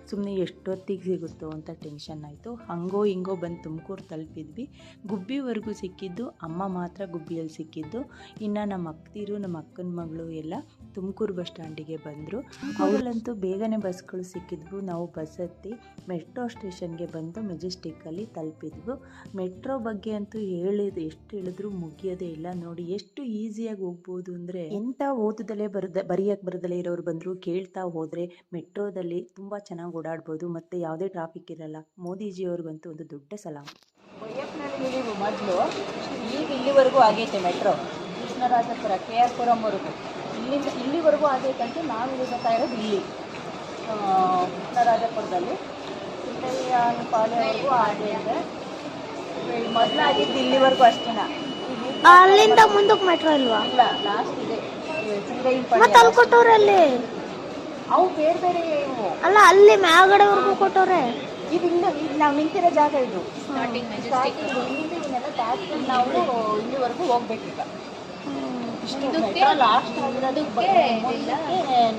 ಸುಮ್ಮನೆ ಎಷ್ಟೊತ್ತಿಗೆ ಸಿಗುತ್ತೋ ಅಂತ ಟೆನ್ಷನ್ ಆಯಿತು. ಹಂಗೋ ಹಿಂಗೋ ಬಂದು ತುಮಕೂರು ತಲುಪಿದ್ವಿ. ಗುಬ್ಬಿವರೆಗೂ ಸಿಕ್ಕಿದ್ದು, ಅಮ್ಮ ಮಾತ್ರ ಗುಬ್ಬಿಯಲ್ಲಿ ಸಿಕ್ಕಿದ್ದು. ಇನ್ನು ನಮ್ಮ ಅಕ್ಕದಿರು, ನಮ್ಮ ಅಕ್ಕನ ಮಗಳು ಎಲ್ಲ ತುಮಕೂರು ಬಸ್ ಸ್ಟ್ಯಾಂಡಿಗೆ ಬಂದರು. ಅವರಲ್ಲಂತೂ ಬೇಗನೆ ಬಸ್ಗಳು ಸಿಕ್ಕಿದ್ವು. ನಾವು ಬಸ್ ಹತ್ತಿ ಮೆಟ್ರೋ ಸ್ಟೇಷನ್ಗೆ ಬಂದು ಮೆಜೆಸ್ಟಿಕ್ಕಲ್ಲಿ ತಲುಪಿದ್ವು. ಮೆಟ್ರೋ ಬಗ್ಗೆ ಅಂತೂ ಎಷ್ಟು ಹೇಳಿದ್ರು ಮುಗಿಯೋದೇ ಇಲ್ಲ. ನೋಡಿ ಎಷ್ಟು ಈಸಿಯಾಗಿ ಹೋಗ್ಬೋದು ಅಂದರೆ, ಎಂಥ ಓದದಲ್ಲೇ ಬರೆಯೋಕ್ಕೆ ಬರದಲ್ಲೇ ಇರೋರು ಬಂದರು ಕೇಳ್ತಾ ಹೋದರೆ ಮೆಟ್ರೋದಲ್ಲಿ ತುಂಬ ಚೆನ್ನಾಗಿ ಓಡಾಡ್ಬೋದು ಮತ್ತು ಯಾವುದೇ ಟ್ರಾಫಿಕ್ ಇರಲ್ಲ. ಮೋದಿಜಿಯವ್ರಿಗಂತೂ ಒಂದು ದೊಡ್ಡ ಸಲಾಮ್. ಬೈಯಪ್ಪನಹಳ್ಳಿ ಮೊದಲು ಈಗ ಇಲ್ಲಿವರೆಗೂ ಆಗೈತೆ ಮೆಟ್ರೋ. ಕೃಷ್ಣರಾಜಪುರ KR ಪುರಂವರೆಗೂ ಇಲ್ಲಿವರೆಗೂ ಆಗೈತಂತೆ. ನಾವು ಇರ್ತಾ ಇರೋದು ಇಲ್ಲಿ ಕೃಷ್ಣರಾಜಪುರದಲ್ಲಿ. ಪಾಳ್ಯವರೆಗೂ ಆಗೈತೆ. ಮೊದಲಾಗಿದ್ದು ಇಲ್ಲಿವರೆಗೂ ಅಷ್ಟೇನ. ಈಗ ಅಲ್ಲಿಂದ ಮುಂದಕ್ಕೆ ಮೆಟ್ರೋ ಇಲ್ವಾ? ಇಲ್ಲ, ಲಾಸ್ಟ್ ಇದೆ ಮತ್ತೆ ಅಲ್ಲಿ ಕೊಟ್ಟವ್ರೆ ಅಲ್ಲಿ. ಅವು ಬೇರೆ ಬೇರೆ ಇವು. ಅಲ್ಲ ಅಲ್ಲಿ ಮ್ಯಾಗಡೆವರೆಗೂ ಕೊಟ್ಟವ್ರೆ. ಇದು ಇನ್ನು ಈಗ ನಾವು ನಿಂತಿರೋ ಜಾಗ ಇದು ಸ್ಟಾರ್ಟಿಂಗ್ ಇಲ್ಲಿಂದ ಇವನ್ನೆಲ್ಲ ದಾಟ್ಕೊಂಡು ನಾವು ಇಲ್ಲಿವರೆಗೂ ಹೋಗ್ಬೇಕೀಗ. ಮೆಟ್ರೋ ಲಾಸ್ಟ್ ಆಗಿರೋದಕ್ಕೆ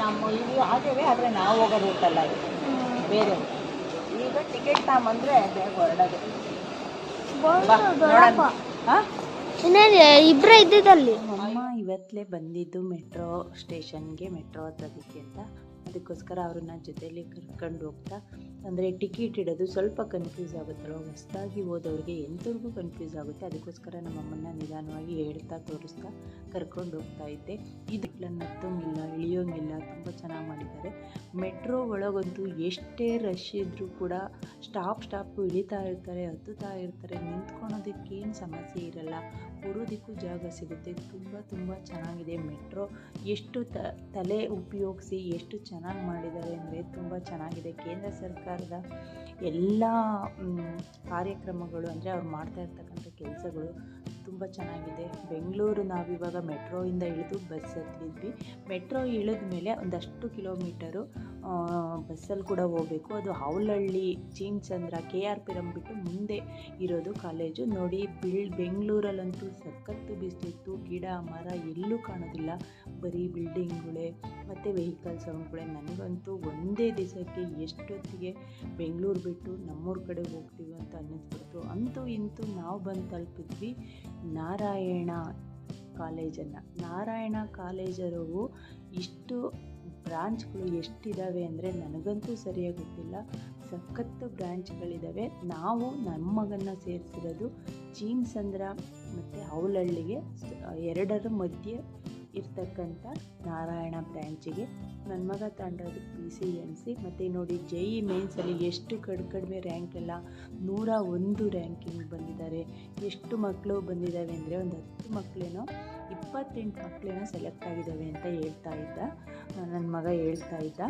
ನಮ್ಮ ಇಲ್ಲಿ ಆಗೇವೆ, ಆದರೆ ನಾವು ಹೋಗೋ ರೂಟಲ್ಲ ಇದು ಬೇರೆ. ಈಗ ಟಿಕೆಟ್ ತಗೊಂಬಂದ್ರೆ ಬೇಗ ಹೊರಡೋದು. ಹಾಂ, ಇನ್ನೇನು ಇಬ್ಬರೇ ಇದ್ದಿದ್ದಲ್ಲಿ. ಅಮ್ಮ ಇವತ್ತಲೇ ಬಂದಿದ್ದು ಮೆಟ್ರೋ ಸ್ಟೇಷನ್ಗೆ, ಮೆಟ್ರೋ ಹತ್ತೋದಕ್ಕೆ ಅಂತ. ಅದಕ್ಕೋಸ್ಕರ ಅವ್ರನ್ನ ಜೊತೆಯಲ್ಲಿ ಕರ್ಕೊಂಡು ಹೋಗ್ತಾ, ಅಂದರೆ ಟಿಕೆಟ್ ಇಡೋದು ಸ್ವಲ್ಪ ಕನ್ಫ್ಯೂಸ್ ಆಗುತ್ತಲ್ವ, ಹೊಸದಾಗಿ ಹೋದವ್ರಿಗೆ ಎಂಥವ್ರಿಗೂ ಕನ್ಫ್ಯೂಸ್ ಆಗುತ್ತೆ. ಅದಕ್ಕೋಸ್ಕರ ನಮ್ಮಮ್ಮನ್ನ ನಿಧಾನವಾಗಿ ಹೇಳ್ತಾ ತೋರಿಸ್ತಾ ಕರ್ಕೊಂಡು ಹೋಗ್ತಾ ಇದ್ದೆ. ಇದು ಹತ್ತೋಂಗಿಲ್ಲ, ಇಳಿಯೋಂಗಿಲ್ಲ, ತುಂಬ ಚೆನ್ನಾಗಿ ಮಾಡಿದ್ದಾರೆ. ಮೆಟ್ರೋ ಒಳಗಂತೂ ಎಷ್ಟೇ ರಶ್ ಇದ್ದರೂ ಕೂಡ ಸ್ಟಾಪ್ ಇಳಿತಾ ಇರ್ತಾರೆ, ಹತ್ತುತ್ತಾ ಇರ್ತಾರೆ. ನಿಂತ್ಕೊಳೋದಕ್ಕೇನು ಸಮಸ್ಯೆ ಇರಲ್ಲ, ಕೂರೋದಕ್ಕೂ ಜಾಗ ಸಿಗುತ್ತೆ. ತುಂಬ ಚೆನ್ನಾಗಿದೆ ಮೆಟ್ರೋ. ಎಷ್ಟು ತಲೆ ಉಪಯೋಗಿಸಿ ಎಷ್ಟು ಚೆನ್ನಾಗಿ ಮಾಡಿದ್ದಾರೆ ಅಂದರೆ ತುಂಬ ಚೆನ್ನಾಗಿದೆ. ಕೇಂದ್ರ ಸರ್ಕಾರದ ಎಲ್ಲ ಕಾರ್ಯಕ್ರಮಗಳು, ಅಂದರೆ ಅವ್ರು ಮಾಡ್ತಾ ಇರ್ತಕ್ಕಂಥ ಕೆಲಸಗಳು ತುಂಬ ಚೆನ್ನಾಗಿದೆ. ಬೆಂಗಳೂರು ನಾವಿವಾಗ ಮೆಟ್ರೋಯಿಂದ ಇಳಿದು ಬಸ್ ಹತ್ತಿದ್ವಿ. ಮೆಟ್ರೋ ಇಳಿದ ಮೇಲೆ ಒಂದಷ್ಟು ಕಿಲೋಮೀಟರು ಬಸ್ಸಲ್ಲಿ ಕೂಡ ಹೋಗಬೇಕು. ಅದು ಹೌಲಹಳ್ಳಿ, ಚೀಮಚಂದ್ರ, KRಪುರಂ ಬಿಟ್ಟು ಮುಂದೆ ಇರೋದು ಕಾಲೇಜು. ನೋಡಿ, ಬೆಂಗಳೂರಲ್ಲಂತೂ ಸಖತ್ತು ಬಿಸಿಲಿತ್ತು, ಗಿಡ ಮರ ಎಲ್ಲೂ ಕಾಣೋದಿಲ್ಲ, ಬರೀ ಬಿಲ್ಡಿಂಗ್ಗಳೇ ಮತ್ತು ವೆಹಿಕಲ್ ಸೌಂಡ್ಗಳೇ. ನನಗಂತೂ ಒಂದೇ ದಿವಸಕ್ಕೆ ಎಷ್ಟೊತ್ತಿಗೆ ಬೆಂಗಳೂರು ಬಿಟ್ಟು ನಮ್ಮೂರ ಕಡೆ ಹೋಗ್ತೀವಿ ಅಂತ ಅನ್ನಿಸ್ಬಿಡ್ತು. ಅಂತೂ ಇಂತೂ ನಾವು ಬಂದು ತಲುಪಿದ್ವಿ ನಾರಾಯಣ ಕಾಲೇಜನ್ನು. ನಾರಾಯಣ ಕಾಲೇಜರು ಇಷ್ಟು ಬ್ರಾಂಚ್ಗಳು ಎಷ್ಟಿದ್ದಾವೆ ಅಂದರೆ ನನಗಂತೂ ಸರಿಯಾಗಿ ಗೊತ್ತಿಲ್ಲ. ಸಖತ್ತು ಬ್ರಾಂಚ್ಗಳಿದ್ದಾವೆ. ನಾವು ನಮ್ಮ ಮಗನ್ನ ಸೇರಿಸಿರೋದು ಚೀಮಚಂದ್ರ ಮತ್ತು ಹೌಲಹಳ್ಳಿಗೆ, ಎರಡರ ಮಧ್ಯೆ ಇರ್ತಕ್ಕಂಥ ನಾರಾಯಣ ಬ್ರ್ಯಾಂಚಿಗೆ. ನನ್ನ ಮಗ ತಗೊಂಡಿರೋದು PCMC. ಮತ್ತು ನೋಡಿ, JEE ಮೇನ್ಸಲ್ಲಿ ಎಷ್ಟು ಕಡಿಮೆ ರ್ಯಾಂಕ್ ಎಲ್ಲ 101 ರ್ಯಾಂಕಿಂಗ್ ಬಂದಿದ್ದಾರೆ. ಎಷ್ಟು ಮಕ್ಕಳು ಬಂದಿದ್ದಾವೆ ಅಂದರೆ ಒಂದು 10 ಮಕ್ಕಳೇನೋ 28 ಮಕ್ಕಳೇನೋ ಸೆಲೆಕ್ಟ್ ಆಗಿದ್ದಾವೆ ಅಂತ ನನ್ನ ಮಗ ಹೇಳ್ತಾ ಇದ್ದ.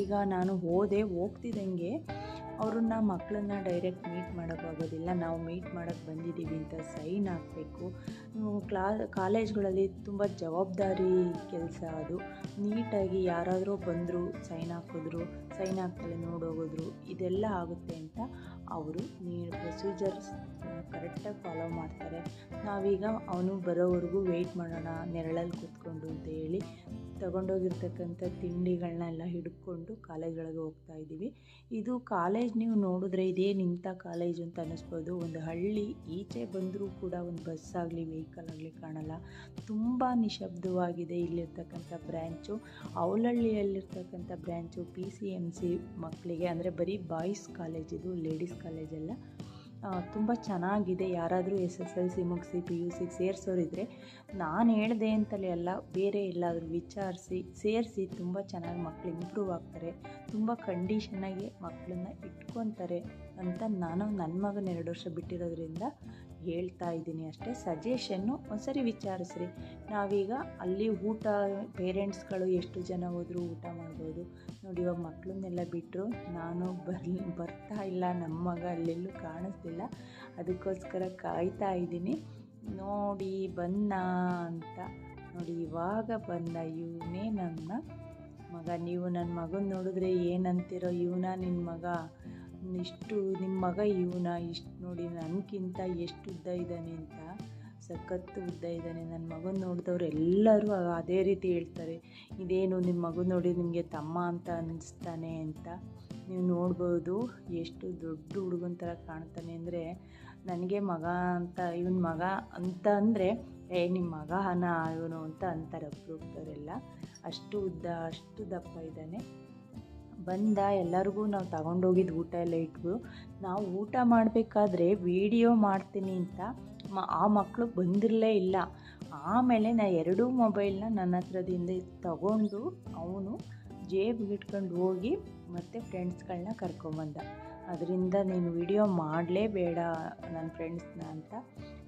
ಈಗ ನಾನು ಹೋಗ್ತಿದ್ದಂಗೆ ಅವ್ರನ್ನ ಮಕ್ಕಳನ್ನ ಡೈರೆಕ್ಟ್ ಮೀಟ್ ಮಾಡೋಕ್ಕಾಗೋದಿಲ್ಲ. ನಾವು ಮೀಟ್ ಮಾಡೋಕ್ಕೆ ಬಂದಿದ್ದೀವಿ ಅಂತ ಸೈನ್ ಹಾಕಬೇಕು. ಕಾಲೇಜ್ಗಳಲ್ಲಿ ತುಂಬ ಜವಾಬ್ದಾರಿ ಕೆಲಸ ಅದು. ನೀಟಾಗಿ ಯಾರಾದರೂ ಬಂದರು, ಸೈನ್ ಹಾಕ್ತಲೇ ನೋಡೋಗೋದ್ರು, ಇದೆಲ್ಲ ಆಗುತ್ತೆ ಅಂತ ಅವರು ಪ್ರೊಸೀಜರ್ಸ್ ಕರೆಕ್ಟಾಗಿ ಫಾಲೋ ಮಾಡ್ತಾರೆ. ನಾವೀಗ ಅವನು ಬರೋವರೆಗೂ ವೆಯ್ಟ್ ಮಾಡೋಣ ನೆರಳಲ್ಲಿ ಕೂತ್ಕೊಂಡು ಅಂತ ಹೇಳಿ ತಗೊಂಡೋಗಿರ್ತಕ್ಕಂಥ ತಿಂಡಿಗಳನ್ನೆಲ್ಲ ಹಿಡ್ಕೊಂಡು ಕಾಲೇಜೊಳಗೆ ಹೋಗ್ತಾ ಇದ್ದೀವಿ. ಇದು ಕಾಲೇಜ್ ನೀವು ನೋಡಿದ್ರೆ ಇದೇನು ಇಂಥ ಕಾಲೇಜು ಅಂತ ಅನ್ನಿಸ್ಬೋದು. ಒಂದು ಹಳ್ಳಿ, ಈಚೆ ಬಂದರೂ ಕೂಡ ಒಂದು ಬಸ್ ಆಗಲಿ ವೆಹಿಕಲ್ ಆಗಲಿ ಕಾಣಲ್ಲ. ತುಂಬ ನಿಶಬ್ದವಾಗಿದೆ ಇಲ್ಲಿರ್ತಕ್ಕಂಥ ಬ್ರ್ಯಾಂಚು. ಹೌಲಹಳ್ಳಿಯಲ್ಲಿರ್ತಕ್ಕಂಥ ಬ್ರ್ಯಾಂಚು PCMC ಮಕ್ಕಳಿಗೆ, ಅಂದರೆ ಬರೀ ಬಾಯ್ಸ್ ಕಾಲೇಜ್ ಇದು, ಲೇಡೀಸ್ ಕಾಲೇಜಲ್ಲ. ತುಂಬ ಚೆನ್ನಾಗಿದೆ. ಯಾರಾದರೂ SSLC ಮುಗಿಸಿ PUC ಸೇರಿಸೋರಿದ್ರೆ, ನಾನು ಹೇಳಿದೆ ಅಂತಲೇ ಅಲ್ಲ, ಬೇರೆ ಎಲ್ಲಾದರೂ ಸೇರಿಸಿ ತುಂಬ ಚೆನ್ನಾಗಿ ಮಕ್ಕಳು ಇಂಪ್ರೂವ್ ಆಗ್ತಾರೆ, ತುಂಬ ಕಂಡೀಷನ್ನಾಗಿ ಮಕ್ಕಳನ್ನ ಇಟ್ಕೊತಾರೆ ಅಂತ ನಾನು ನನ್ನ ಮಗನ 2 ವರ್ಷ ಬಿಟ್ಟಿರೋದ್ರಿಂದ ಹೇಳ್ತಾ ಇದ್ದೀನಿ ಅಷ್ಟೇ. ಸಜೆಷನ್ನು ಒಂದ್ಸರಿ ವಿಚಾರಿಸ್ರಿ. ನಾವೀಗ ಅಲ್ಲಿ ಊಟ, ಪೇರೆಂಟ್ಸ್ಗಳು ಎಷ್ಟು ಜನ ಹೋದರೂ ಊಟ ಮಾಡ್ಬೋದು. ನೋಡಿ, ಇವಾಗ ಮಕ್ಕಳನ್ನೆಲ್ಲ ಬಿಟ್ಟರು, ನಾನು ಬರ್ತಾ ಇಲ್ಲ, ನಮ್ಮ ಮಗ ಅಲ್ಲೆಲ್ಲೂ ಕಾಣಿಸ್ತಿಲ್ಲ. ಅದಕ್ಕೋಸ್ಕರ ಕಾಯ್ತಾ ಇದ್ದೀನಿ. ನೋಡಿ ಬಂದ ಅಂತ. ನೋಡಿ, ಇವಾಗ ಬಂದ. ಇವನೇ ನನ್ನ ಮಗ. ನೀವು ನನ್ನ ಮಗನ ನೋಡಿದ್ರೆ ಏನಂತೀರೋ, ಇವನ ನಿನ್ನ ಮಗ, ನಿಮ್ಮ ಮಗ ಇವನ, ಇಷ್ಟು ನೋಡಿ ನನಗಿಂತ ಎಷ್ಟು ಉದ್ದ ಇದ್ದಾನೆ ಅಂತ. ಸಖತ್ತು ಉದ್ದ ಇದ್ದಾನೆ. ನನ್ನ ಮಗನ ನೋಡಿದವ್ರು ಎಲ್ಲರೂ ಅದೇ ರೀತಿ ಹೇಳ್ತಾರೆ, ಇದೇನು ನಿಮ್ಮ ಮಗನ ನೋಡಿ ನಿಮಗೆ ತಮ್ಮ ಅಂತ ಅನ್ನಿಸ್ತಾನೆ ಅಂತ. ನೀವು ನೋಡ್ಬೋದು ಎಷ್ಟು ದೊಡ್ಡ ಹುಡುಗನ ಥರ ಕಾಣ್ತಾನೆ ಅಂದರೆ. ನನಗೆ ಮಗ ಅಂತ, ಇವನ ಮಗ ಅಂತ ಅಂದರೆ ನಿಮ್ಮ ಮಗನ ಇವನು ಅಂತ ಅಂತಾರೆ ಒಬ್ಬರೊಬ್ಬರೆಲ್ಲ. ಅಷ್ಟು ಉದ್ದ, ಅಷ್ಟು ದಪ್ಪ ಇದ್ದಾನೆ. ಬಂದ. ಎಲ್ಲರಿಗೂ ನಾವು ತಗೊಂಡೋಗಿದ್ದು ಊಟ ಎಲ್ಲ ಇಟ್ವು. ನಾವು ಊಟ ಮಾಡಬೇಕಾದ್ರೆ ವಿಡಿಯೋ ಮಾಡ್ತೀನಿ ಅಂತ ಆ ಮಕ್ಕಳು ಬಂದಿರಲೇ ಇಲ್ಲ. ಆಮೇಲೆ ನಾನು 2 ಮೊಬೈಲ್ನ ನನ್ನ ಹತ್ರದಿಂದ ತಗೊಂಡು ಅವನು ಜೇಬಿಗೆ ಇಟ್ಕೊಂಡು ಹೋಗಿ ಮತ್ತು ಫ್ರೆಂಡ್ಸ್ಗಳನ್ನ ಕರ್ಕೊಂಬಂದ. ಅದರಿಂದ ನೀನು ವಿಡಿಯೋ ಮಾಡಲೇಬೇಡ ನನ್ನ ಫ್ರೆಂಡ್ಸ್ನ ಅಂತ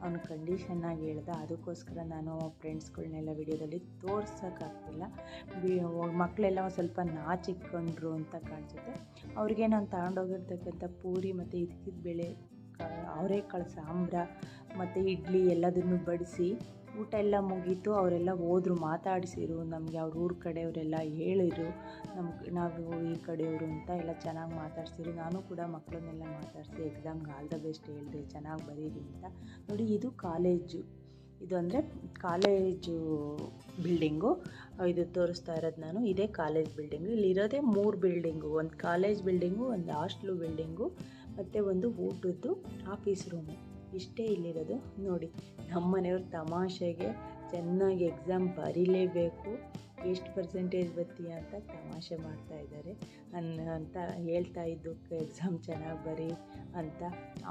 ಅವನು ಕಂಡೀಷನ್ನಾಗಿ ಹೇಳ್ದ. ಅದಕ್ಕೋಸ್ಕರ ನಾನು ಫ್ರೆಂಡ್ಸ್ಗಳನ್ನೆಲ್ಲ ವಿಡಿಯೋದಲ್ಲಿ ತೋರ್ಸೋಕ್ಕಾಗ್ತಿಲ್ಲ. ಮಕ್ಕಳೆಲ್ಲ ಒಂದು ಸ್ವಲ್ಪ ನಾಚಿಕೊಂಡ್ರು ಅಂತ ಕಾಣಿಸುತ್ತೆ. ಅವ್ರಿಗೆ ನಾನು ತಗೊಂಡೋಗಿರ್ತಕ್ಕಂಥ ಪೂರಿ ಮತ್ತು ಬೇಳೆ ಅವರೆಕಾಳು ಸಾಂಬ್ರ ಮತ್ತು ಇಡ್ಲಿ ಎಲ್ಲದನ್ನು ಬಡಿಸಿ ಊಟ ಎಲ್ಲ ಮುಗೀತು. ಅವರೆಲ್ಲ ಹೋದ್ರು, ಮಾತಾಡಿಸಿರು ನಮಗೆ. ಅವ್ರ ಊರ ಕಡೆಯವರೆಲ್ಲ ಹೇಳಿದರು ನಾವು ಈ ಕಡೆಯವರು ಅಂತ ಎಲ್ಲ ಚೆನ್ನಾಗಿ ಮಾತಾಡ್ಸಿರು. ನಾನು ಕೂಡ ಮಕ್ಕಳನ್ನೆಲ್ಲ ಮಾತಾಡಿಸಿ ಎಕ್ಸಾಮ್ಗೆ ಆಲ್ ದ ಬೆಸ್ಟ್ ಹೇಳಿದೆ, ಚೆನ್ನಾಗಿ ಬರೀರಿ ಅಂತ. ನೋಡಿ, ಇದು ಕಾಲೇಜು, ಇದು ಅಂದರೆ ಕಾಲೇಜು ಬಿಲ್ಡಿಂಗು. ಇದು ತೋರಿಸ್ತಾ ಇರೋದು ನಾನು, ಇದೇ ಕಾಲೇಜ್ ಬಿಲ್ಡಿಂಗು. ಇಲ್ಲಿರೋದೇ 3 ಬಿಲ್ಡಿಂಗು, ಒಂದು ಕಾಲೇಜ್ ಬಿಲ್ಡಿಂಗು, ಒಂದು ಹಾಸ್ಟ್ಲು ಬಿಲ್ಡಿಂಗು ಮತ್ತು ಒಂದು ಊಟದ್ದು ಆಫೀಸ್ ರೂಮು. ಇಷ್ಟೇ ಇಲ್ಲಿರೋದು. ನೋಡಿ, ನಮ್ಮ ಮನೆಯವ್ರು ತಮಾಷೆಗೆ ಚೆನ್ನಾಗಿ ಎಕ್ಸಾಮ್ ಬರೀಲೇಬೇಕು, ಎಷ್ಟು ಪರ್ಸೆಂಟೇಜ್ ಬರ್ತೀಯ ಅಂತ ತಮಾಷೆ ಮಾಡ್ತಾಯಿದ್ದಾರೆ ಅಂತ ಹೇಳ್ತಾ ಇದ್ದು. ಎಕ್ಸಾಮ್ ಚೆನ್ನಾಗಿ ಬರೀ ಅಂತ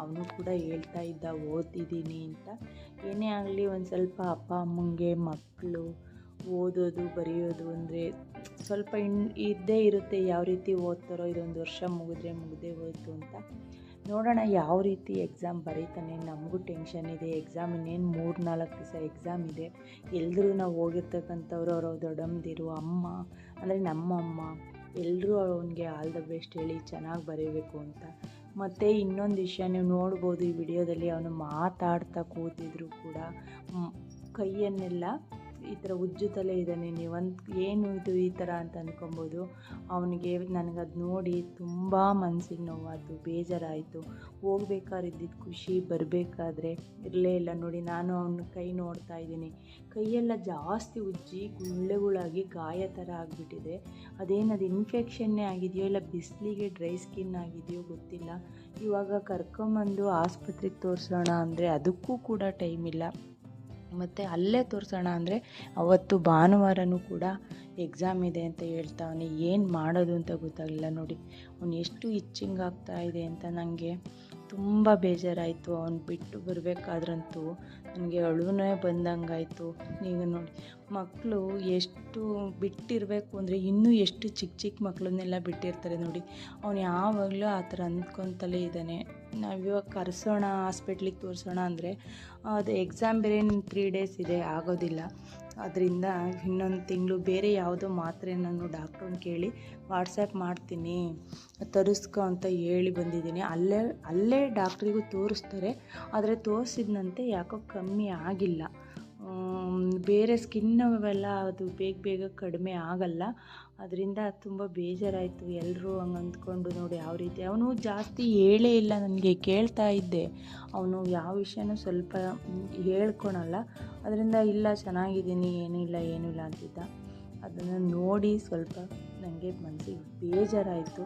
ಅವನು ಕೂಡ ಹೇಳ್ತಾ ಇದ್ದ, ಓದಿದ್ದೀನಿ ಅಂತ. ಏನೇ ಆಗಲಿ ಒಂದು ಸ್ವಲ್ಪ ಅಪ್ಪ ಅಮ್ಮಂಗೆ ಮಕ್ಕಳು ಓದೋದು ಬರೆಯೋದು ಅಂದರೆ ಸ್ವಲ್ಪ ಇದ್ದೇ ಇರುತ್ತೆ. ಯಾವ ರೀತಿ ಓದ್ತಾರೋ, ಇದೊಂದು ವರ್ಷ ಮುಗಿದೇ ಹೋಯಿತು ಅಂತ. ನೋಡೋಣ ಯಾವ ರೀತಿ ಎಕ್ಸಾಮ್ ಬರೀತಾನೆ. ನಮಗೂ ಟೆನ್ಷನ್ ಇದೆ. ಎಕ್ಸಾಮ್ ಇನ್ನೇನು 3-4 ದಿವಸ ಎಕ್ಸಾಮ್ ಇದೆ. ಎಲ್ಲರೂ ನಾವು ಹೋಗಿರ್ತಕ್ಕಂಥವ್ರು, ಅವರು ದೊಡ್ಡಮ್ಮದಿರು, ಅಮ್ಮ ಅಂದರೆ ನಮ್ಮಮ್ಮ, ಎಲ್ಲರೂ ಅವನಿಗೆ ಆಲ್ ದ ಬೆಸ್ಟ್ ಹೇಳಿ ಚೆನ್ನಾಗಿ ಬರೀಬೇಕು ಅಂತ. ಮತ್ತು ಇನ್ನೊಂದು ವಿಷಯ ನೀವು ನೋಡ್ಬೋದು ಈ ವಿಡಿಯೋದಲ್ಲಿ, ಅವನು ಮಾತಾಡ್ತಾ ಕೂತಿದ್ರು ಕೂಡ ಕೈಯನ್ನೆಲ್ಲ ಈ ಥರ ಉಜ್ಜುತ್ತಲೇ ಇದ್ದಾನೆ. ಏನು ಇದು ಈ ಥರ ಅಂತ ಅಂದ್ಕೊಬೋದು. ಅವನಿಗೆ ನನಗದು ನೋಡಿ ತುಂಬ ಮನಸ್ಸಿಗೆ ನೋವಾಯಿತು, ಬೇಜಾರಾಯಿತು. ಹೋಗ್ಬೇಕಾದ್ರೆ ಇದ್ದಿದ್ದು ಖುಷಿ, ಬರಬೇಕಾದ್ರೆ ಇರಲೇ ಇಲ್ಲ. ನೋಡಿ, ನಾನು ಅವನ ಕೈ ನೋಡ್ತಾ ಇದ್ದೀನಿ, ಕೈಯೆಲ್ಲ ಜಾಸ್ತಿ ಉಜ್ಜಿ ಗುಳ್ಳೆಗಳಾಗಿ ಗಾಯ ಥರ ಆಗಿಬಿಟ್ಟಿದೆ. ಅದೇನದು ಇನ್ಫೆಕ್ಷನ್ನೇ ಆಗಿದೆಯೋ ಇಲ್ಲ ಬಿಸಿಲಿಗೆ ಡ್ರೈ ಸ್ಕಿನ್ ಆಗಿದೆಯೋ ಗೊತ್ತಿಲ್ಲ. ಇವಾಗ ಕರ್ಕೊಂಬಂದು ಆಸ್ಪತ್ರೆಗೆ ತೋರಿಸೋಣ ಅಂದರೆ ಅದಕ್ಕೂ ಕೂಡ ಟೈಮ್ ಇಲ್ಲ. ಮತ್ತು ಅಲ್ಲೇ ತೋರಿಸೋಣ ಅಂದರೆ ಅವತ್ತು ಭಾನುವಾರನೂ ಕೂಡ ಎಕ್ಸಾಮ್ ಇದೆ ಅಂತ ಹೇಳ್ತಾವನೆ. ಏನು ಮಾಡೋದು ಅಂತ ಗೊತ್ತಾಗಲಿಲ್ಲ. ನೋಡಿ, ಅವನು ಎಷ್ಟು ಇಚ್ಚಿಂಗ್ ಆಗ್ತಾ ಇದೆ ಅಂತ ನನಗೆ ತುಂಬ ಬೇಜಾರಾಯಿತು. ಅವ್ನು ಬಿಟ್ಟು ಬರಬೇಕಾದ್ರಂತೂ ನನಗೆ ಅಳುನೇ ಬಂದಂಗಾಯಿತು. ಈಗ ನೋಡಿ, ಮಕ್ಕಳು ಎಷ್ಟು ಬಿಟ್ಟಿರಬೇಕು ಅಂದರೆ ಇನ್ನೂ ಎಷ್ಟು ಚಿಕ್ಕ ಮಕ್ಕಳನ್ನೆಲ್ಲ ಬಿಟ್ಟಿರ್ತಾರೆ ನೋಡಿ. ಅವನು ಯಾವಾಗಲೂ ಆ ಥರ ಅಂದ್ಕೊತಲೇ ಇದ್ದಾನೆ. ನಾವಿವಾಗ ಕರೆಸೋಣ, ಹಾಸ್ಪಿಟ್ಲಿಗೆ ತೋರಿಸೋಣ ಅಂದರೆ ಅದು ಎಕ್ಸಾಮ್ ಬೇರೆ 3 ಡೇಸ್ ಇದೆ, ಆಗೋದಿಲ್ಲ. ಅದರಿಂದ ಇನ್ನೊಂದು ತಿಂಗಳು ಬೇರೆ ಯಾವುದೋ ಮಾತ್ರೆ ನಾನು ಡಾಕ್ಟ್ರನ್ನ ಕೇಳಿ ವಾಟ್ಸಪ್ ಮಾಡ್ತೀನಿ, ತರಿಸ್ಕೊ ಅಂತ ಹೇಳಿ ಬಂದಿದ್ದೀನಿ. ಅಲ್ಲೇ ಡಾಕ್ಟ್ರಿಗೂ ತೋರಿಸ್ತಾರೆ. ಆದರೆ ತೋರಿಸಿದಂತೆ ಯಾಕೋ ಕಮ್ಮಿ ಆಗಿಲ್ಲ. ಬೇರೆ ಸ್ಕಿನ್ನವೆಲ್ಲ ಅದು ಬೇಗ ಕಡಿಮೆ ಆಗಲ್ಲ. ಅದರಿಂದ ತುಂಬ ಬೇಜಾರಾಯಿತು. ಎಲ್ಲರೂ ಹಂಗೆ ಅಂದ್ಕೊಂಡು ನೋಡಿ ಯಾವ ರೀತಿ. ಅವನು ಜಾಸ್ತಿ ಹೇಳೇ ಇಲ್ಲ, ನನಗೆ ಕೇಳ್ತಾ ಇದ್ದೆ. ಅವನು ಯಾವ ವಿಷಯನೂ ಸ್ವಲ್ಪ ಹೇಳ್ಕೊಳಲ್ಲ. ಅದರಿಂದ ಇಲ್ಲ ಚೆನ್ನಾಗಿದ್ದೀನಿ, ಏನಿಲ್ಲ ಅಂತಿದ್ದ. ಅದನ್ನು ನೋಡಿ ಸ್ವಲ್ಪ ನನಗೆ ಮನಸ್ಸಿಗೆ ಬೇಜಾರಾಯಿತು.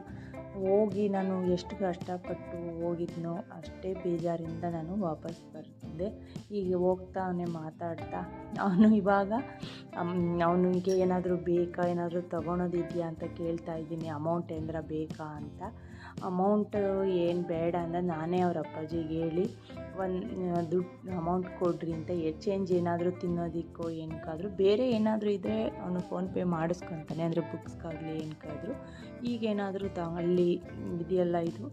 ಹೋಗಿ ನಾನು ಎಷ್ಟು ಕಷ್ಟಪಟ್ಟು ಹೋಗಿದ್ನೋ ಅಷ್ಟೇ ಬೇಜಾರಿಂದ ನಾನು ವಾಪಸ್ ಬಂದೆ. ಈಗ ಹೋಗ್ತಾವನೆ ಮಾತಾಡ್ತಾ. ಅವನು ಇವಾಗ ಅವನಿಗೆ ಏನಾದರೂ ಬೇಕಾ, ಏನಾದರೂ ತೊಗೊಳೋದಿದೆಯಾ ಅಂತ ಕೇಳ್ತಾ ಇದ್ದೀನಿ. ಅಮೌಂಟ್ ಏನಾರ ಬೇಕಾ ಅಂತ. ಅಮೌಂಟ್ ಏನು ಬೇಡ ಅಂದರೆ ನಾನೇ ಅವ್ರ ಅಪ್ಪಾಜಿಗೆ ಹೇಳಿ ದುಡ್ಡು ಅಮೌಂಟ್ ಕೊಡ್ರಿ ಅಂತ. ಚೇಂಜ್ ಏನಾದರೂ ತಿನ್ನೋದಕ್ಕೋ ಏನಕ್ಕಾದರೂ ಬೇರೆ ಏನಾದರೂ ಇದ್ದರೆ ಅವನು ಫೋನ್ಪೇ ಮಾಡಿಸ್ಕೊತಾನೆ, ಅಂದರೆ ಬುಕ್ಸ್ಗಾಗಲಿ ಏನಕ್ಕಾದರೂ. ಈಗೇನಾದರೂ ಅಲ್ಲಿ ಇದೆಯಲ್ಲ, ಇದು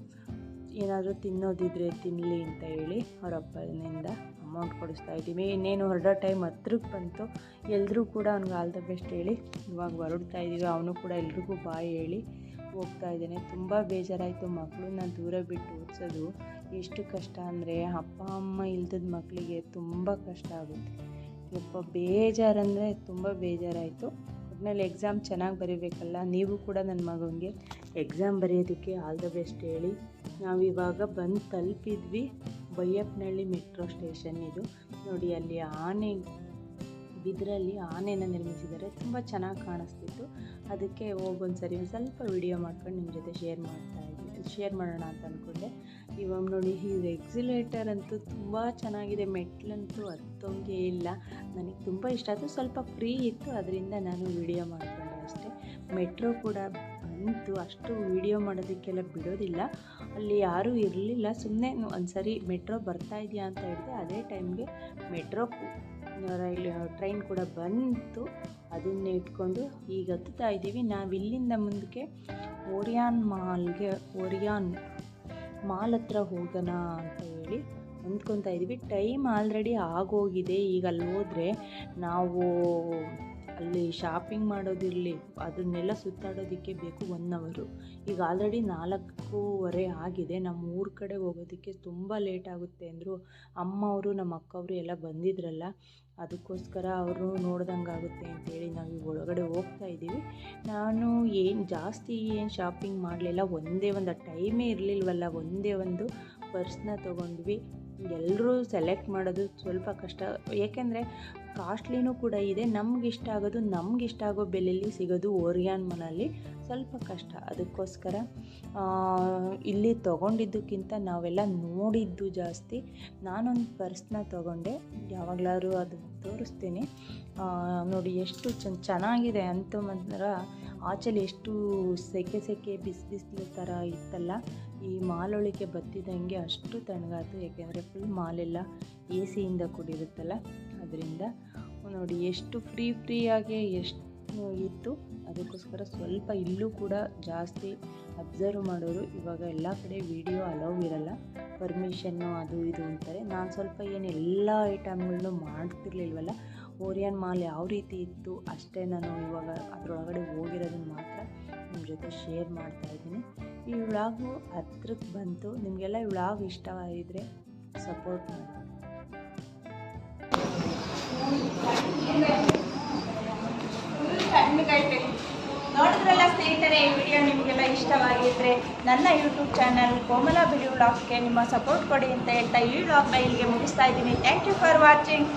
ಏನಾದರೂ ತಿನ್ನೋದಿದ್ರೆ ತಿನ್ನಲಿ ಅಂತ ಹೇಳಿ ಅವ್ರ ಅಪ್ಪನಿಂದ ಅಮೌಂಟ್ ಕೊಡಿಸ್ತಾ ಇದ್ದೀವಿ. ಇನ್ನೇನು ಹೊರಡೋ ಟೈಮ್ ಹತ್ರಕ್ಕೆ ಬಂತು. ಎಲ್ಲರೂ ಕೂಡ ಅವ್ನಿಗೆ ಆಲ್ ದ ಬೆಸ್ಟ್ ಹೇಳಿ ಇವಾಗ ಹೊರಡ್ತಾ ಇದ್ದೀವಿ. ಅವನು ಕೂಡ ಎಲ್ರಿಗೂ ಬಾಯ್ ಹೇಳಿ ಹೋಗ್ತಾ ಇದ್ದೇನೆ. ತುಂಬ ಬೇಜಾರಾಯಿತು. ಮಕ್ಕಳನ್ನ ದೂರ ಬಿಟ್ಟು ಓದಿಸೋದು ಎಷ್ಟು ಕಷ್ಟ ಅಂದರೆ, ಅಪ್ಪ ಅಮ್ಮ ಇಲ್ದದ ಮಕ್ಕಳಿಗೆ ತುಂಬ ಕಷ್ಟ ಆಗುತ್ತೆ. ಯಪ್ಪ, ಬೇಜಾರಂದರೆ ತುಂಬ ಬೇಜಾರಾಯಿತು. ಒಟ್ಟಿನಲ್ಲಿ ಎಕ್ಸಾಮ್ ಚೆನ್ನಾಗಿ ಬರೀಬೇಕಲ್ಲ. ನೀವು ಕೂಡ ನನ್ನ ಮಗನಿಗೆ ಎಕ್ಸಾಮ್ ಬರೆಯೋದಕ್ಕೆ ಆಲ್ ದ ಬೆಸ್ಟ್ ಹೇಳಿ. ನಾವಿವಾಗ ಬಂದು ತಲುಪಿದ್ವಿ ಬೈಯಪ್ಪನಹಳ್ಳಿ ಮೆಟ್ರೋ ಸ್ಟೇಷನ್. ಇದು ನೋಡಿ, ಅಲ್ಲಿ ಬಿದಿರಲ್ಲಿ ಆನೆನ ನಿರ್ಮಿಸಿದ್ದಾರೆ. ತುಂಬ ಚೆನ್ನಾಗಿ ಕಾಣಿಸ್ತಿತ್ತು. ಅದಕ್ಕೆ ಹೋಗೊಂದ್ಸರಿ ಒಂದು ಸ್ವಲ್ಪ ವಿಡಿಯೋ ಮಾಡ್ಕೊಂಡು ನಿಮ್ಮ ಜೊತೆ ಶೇರ್ ಮಾಡೋಣ ಅಂತ ಅಂದ್ಕೊಂಡೆ. ಇವಾಗ ನೋಡಿ, ಈ ಎಕ್ಸಿಲೇಟರ್ ಅಂತೂ ತುಂಬ ಚೆನ್ನಾಗಿದೆ. ಮೆಟ್ಲಂತೂ ಹತ್ತೋಂಗೆ ಇಲ್ಲ. ನನಗೆ ತುಂಬ ಇಷ್ಟ ಆಯಿತು. ಸ್ವಲ್ಪ ಫ್ರೀ ಇತ್ತು, ಅದರಿಂದ ನಾನು ವಿಡಿಯೋ ಮಾಡಿಕೊಂಡೆ ಅಷ್ಟೇ. ಮೆಟ್ರೋ ಕೂಡ ಬಂತು. ಅಷ್ಟು ವಿಡಿಯೋ ಮಾಡೋದಕ್ಕೆಲ್ಲ ಬಿಡೋದಿಲ್ಲ. ಅಲ್ಲಿ ಯಾರೂ ಇರಲಿಲ್ಲ. ಸುಮ್ಮನೆ ಒಂದು ಸರಿ ಮೆಟ್ರೋ ಬರ್ತಾ ಇದೆಯಾ ಅಂತ ಹೇಳಿದೆ. ಅದೇ ಟೈಮ್ಗೆ ಮೆಟ್ರೋ ಟ್ರೈನ್ ಕೂಡ ಬಂತು. ಅದನ್ನೇ ಇಟ್ಕೊಂಡು ಈಗ ಹತ್ತುತ್ತಾ ಇದ್ದೀವಿ. ನಾವಿಲ್ಲಿಂದ ಮುಂದಕ್ಕೆ ಓರಿಯಾನ್ ಮಾಲ್ ಹತ್ರ ಹೋಗೋಣ ಅಂತ ಹೇಳಿ ಅಂದ್ಕೊತಾ ಇದ್ದೀವಿ. ಟೈಮ್ ಆಲ್ರೆಡಿ ಆಗೋಗಿದೆ. ಈಗ ಅಲ್ಲಿ ಹೋದರೆ ನಾವು ಅಲ್ಲಿ ಶಾಪಿಂಗ್ ಮಾಡೋದಿರಲಿ ಅದನ್ನೆಲ್ಲ ಸುತ್ತಾಡೋದಕ್ಕೆ ಬೇಕು 1 ಅವರು. ಈಗ ಆಲ್ರೆಡಿ 4:15 ಆಗಿದೆ. ನಮ್ಮ ಊರ ಕಡೆ ಹೋಗೋದಕ್ಕೆ ತುಂಬ ಲೇಟ್ ಆಗುತ್ತೆ ಅಂದರು. ಅಮ್ಮ ಅವರು ನಮ್ಮ ಅಕ್ಕವರು ಎಲ್ಲ ಬಂದಿದ್ರಲ್ಲ, ಅದಕ್ಕೋಸ್ಕರ ಅವರು ನೋಡ್ದಂಗೆ ಆಗುತ್ತೆ ಅಂತೇಳಿ ನಾವು ಒಳಗಡೆ ಹೋಗ್ತಾ ಇದ್ದೀವಿ. ನಾನು ಜಾಸ್ತಿ ಶಾಪಿಂಗ್ ಮಾಡಲಿಲ್ಲ, ಒಂದೇ ಒಂದು ಟೈಮೇ ಇರಲಿಲ್ವಲ್ಲ, ಒಂದೇ ಒಂದು ಪರ್ಸ್ನ ತೊಗೊಂಡ್ವಿ. ಎಲ್ಲರೂ ಸೆಲೆಕ್ಟ್ ಮಾಡೋದು ಸ್ವಲ್ಪ ಕಷ್ಟ, ಏಕೆಂದರೆ ಕಾಸ್ಟ್ಲಿನೂ ಕೂಡ ಇದೆ. ನಮಗಿಷ್ಟ ಆಗೋದು ನಮಗಿಷ್ಟ ಆಗೋ ಬೆಲೆಯಲ್ಲಿ ಸಿಗೋದು ಓರಿಯನ್ ಮಾಲಲ್ಲಿ ಸ್ವಲ್ಪ ಕಷ್ಟ. ಅದಕ್ಕೋಸ್ಕರ ಇಲ್ಲಿ ತೊಗೊಂಡಿದ್ದಕ್ಕಿಂತ ನಾವೆಲ್ಲ ನೋಡಿದ್ದು ಜಾಸ್ತಿ. ನಾನೊಂದು ಪರ್ಸ್ನ ತೊಗೊಂಡೆ, ಯಾವಾಗಲಾದ್ರೂ ಅದು ತೋರಿಸ್ತೀನಿ ನೋಡಿ. ಎಷ್ಟು ಚೆನ್ನಾಗಿದೆ ಅಂತ ಮಾತ್ರ. ಆಚೆಲಿ ಎಷ್ಟು ಸೆಕೆ ಬಿಸಿಲು ಥರ ಇತ್ತಲ್ಲ, ಈ ಮಾಲೊಳಗೆ ಬತ್ತಿದಂಗೆ ಅಷ್ಟು ತಣ್ಣಗಾಯ್ತು. ಏಕೆಂದರೆ ಫುಲ್ ಮಾಲೆಲ್ಲ ಎ ಸಿಯಿಂದ ಕೂಡಿರುತ್ತಲ್ಲ, ಅದರಿಂದ ನೋಡಿ ಎಷ್ಟು ಫ್ರೀಯಾಗಿ ಎಷ್ಟು ಇತ್ತು. ಅದಕ್ಕೋಸ್ಕರ ಸ್ವಲ್ಪ ಇಲ್ಲೂ ಕೂಡ ಜಾಸ್ತಿ ಅಬ್ಸರ್ವ್ ಮಾಡೋರು. ಇವಾಗ ಎಲ್ಲ ಕಡೆ ವಿಡಿಯೋ ಅಲೌವ್ ಇರಲ್ಲ, ಪರ್ಮಿಷನ್ನು ಅದು ಇದು ಅಂತಾರೆ. ನಾನು ಸ್ವಲ್ಪ ಎಲ್ಲ ಐಟಮ್ಗಳನ್ನೂ ಮಾಡ್ತಿರ್ಲಿಲ್ವಲ್ಲ, ಓರಿಯನ್ ಮಾಲ್ ಯಾವ ರೀತಿ ಇತ್ತು ಅಷ್ಟೇ ನಾನು ಇವಾಗ ಅದರೊಳಗಡೆ ಹೋಗಿರೋದನ್ನು ಮಾತ್ರ ನಿಮ್ಮ ಜೊತೆ ಶೇರ್ ಮಾಡ್ತಾಯಿದ್ದೀನಿ. ಈ ವ್ಲಾಗು ಹತ್ರಕ್ಕೆ ಬಂತು. ನಿಮಗೆಲ್ಲ ಈ ವ್ಲಾಗ್ ಇಷ್ಟವಾಗಿದ್ದರೆ ಸಪೋರ್ಟ್ ಮಾಡಿ. ನೋಡಿದ್ರಲ್ಲ ಸ್ನೇಹಿತರೆ, ಈ ವಿಡಿಯೋ ನಿಮಗೆಲ್ಲ ಇಷ್ಟವಾಗಿದ್ದರೆ ನನ್ನ ಯೂಟ್ಯೂಬ್ ಚಾನಲ್ ಕೋಮಲ ಬಿಡಿ ವ್ಲಾಗ್ಸ್ಗೆ ನಿಮ್ಮ ಸಪೋರ್ಟ್ ಕೊಡಿ ಅಂತ ಹೇಳ್ತಾ ಈ ವ್ಲಾಗ್ನ ಇಲ್ಲಿಗೆ ಮುಗಿಸ್ತಾ ಇದ್ದೀನಿ. Thank you for watching.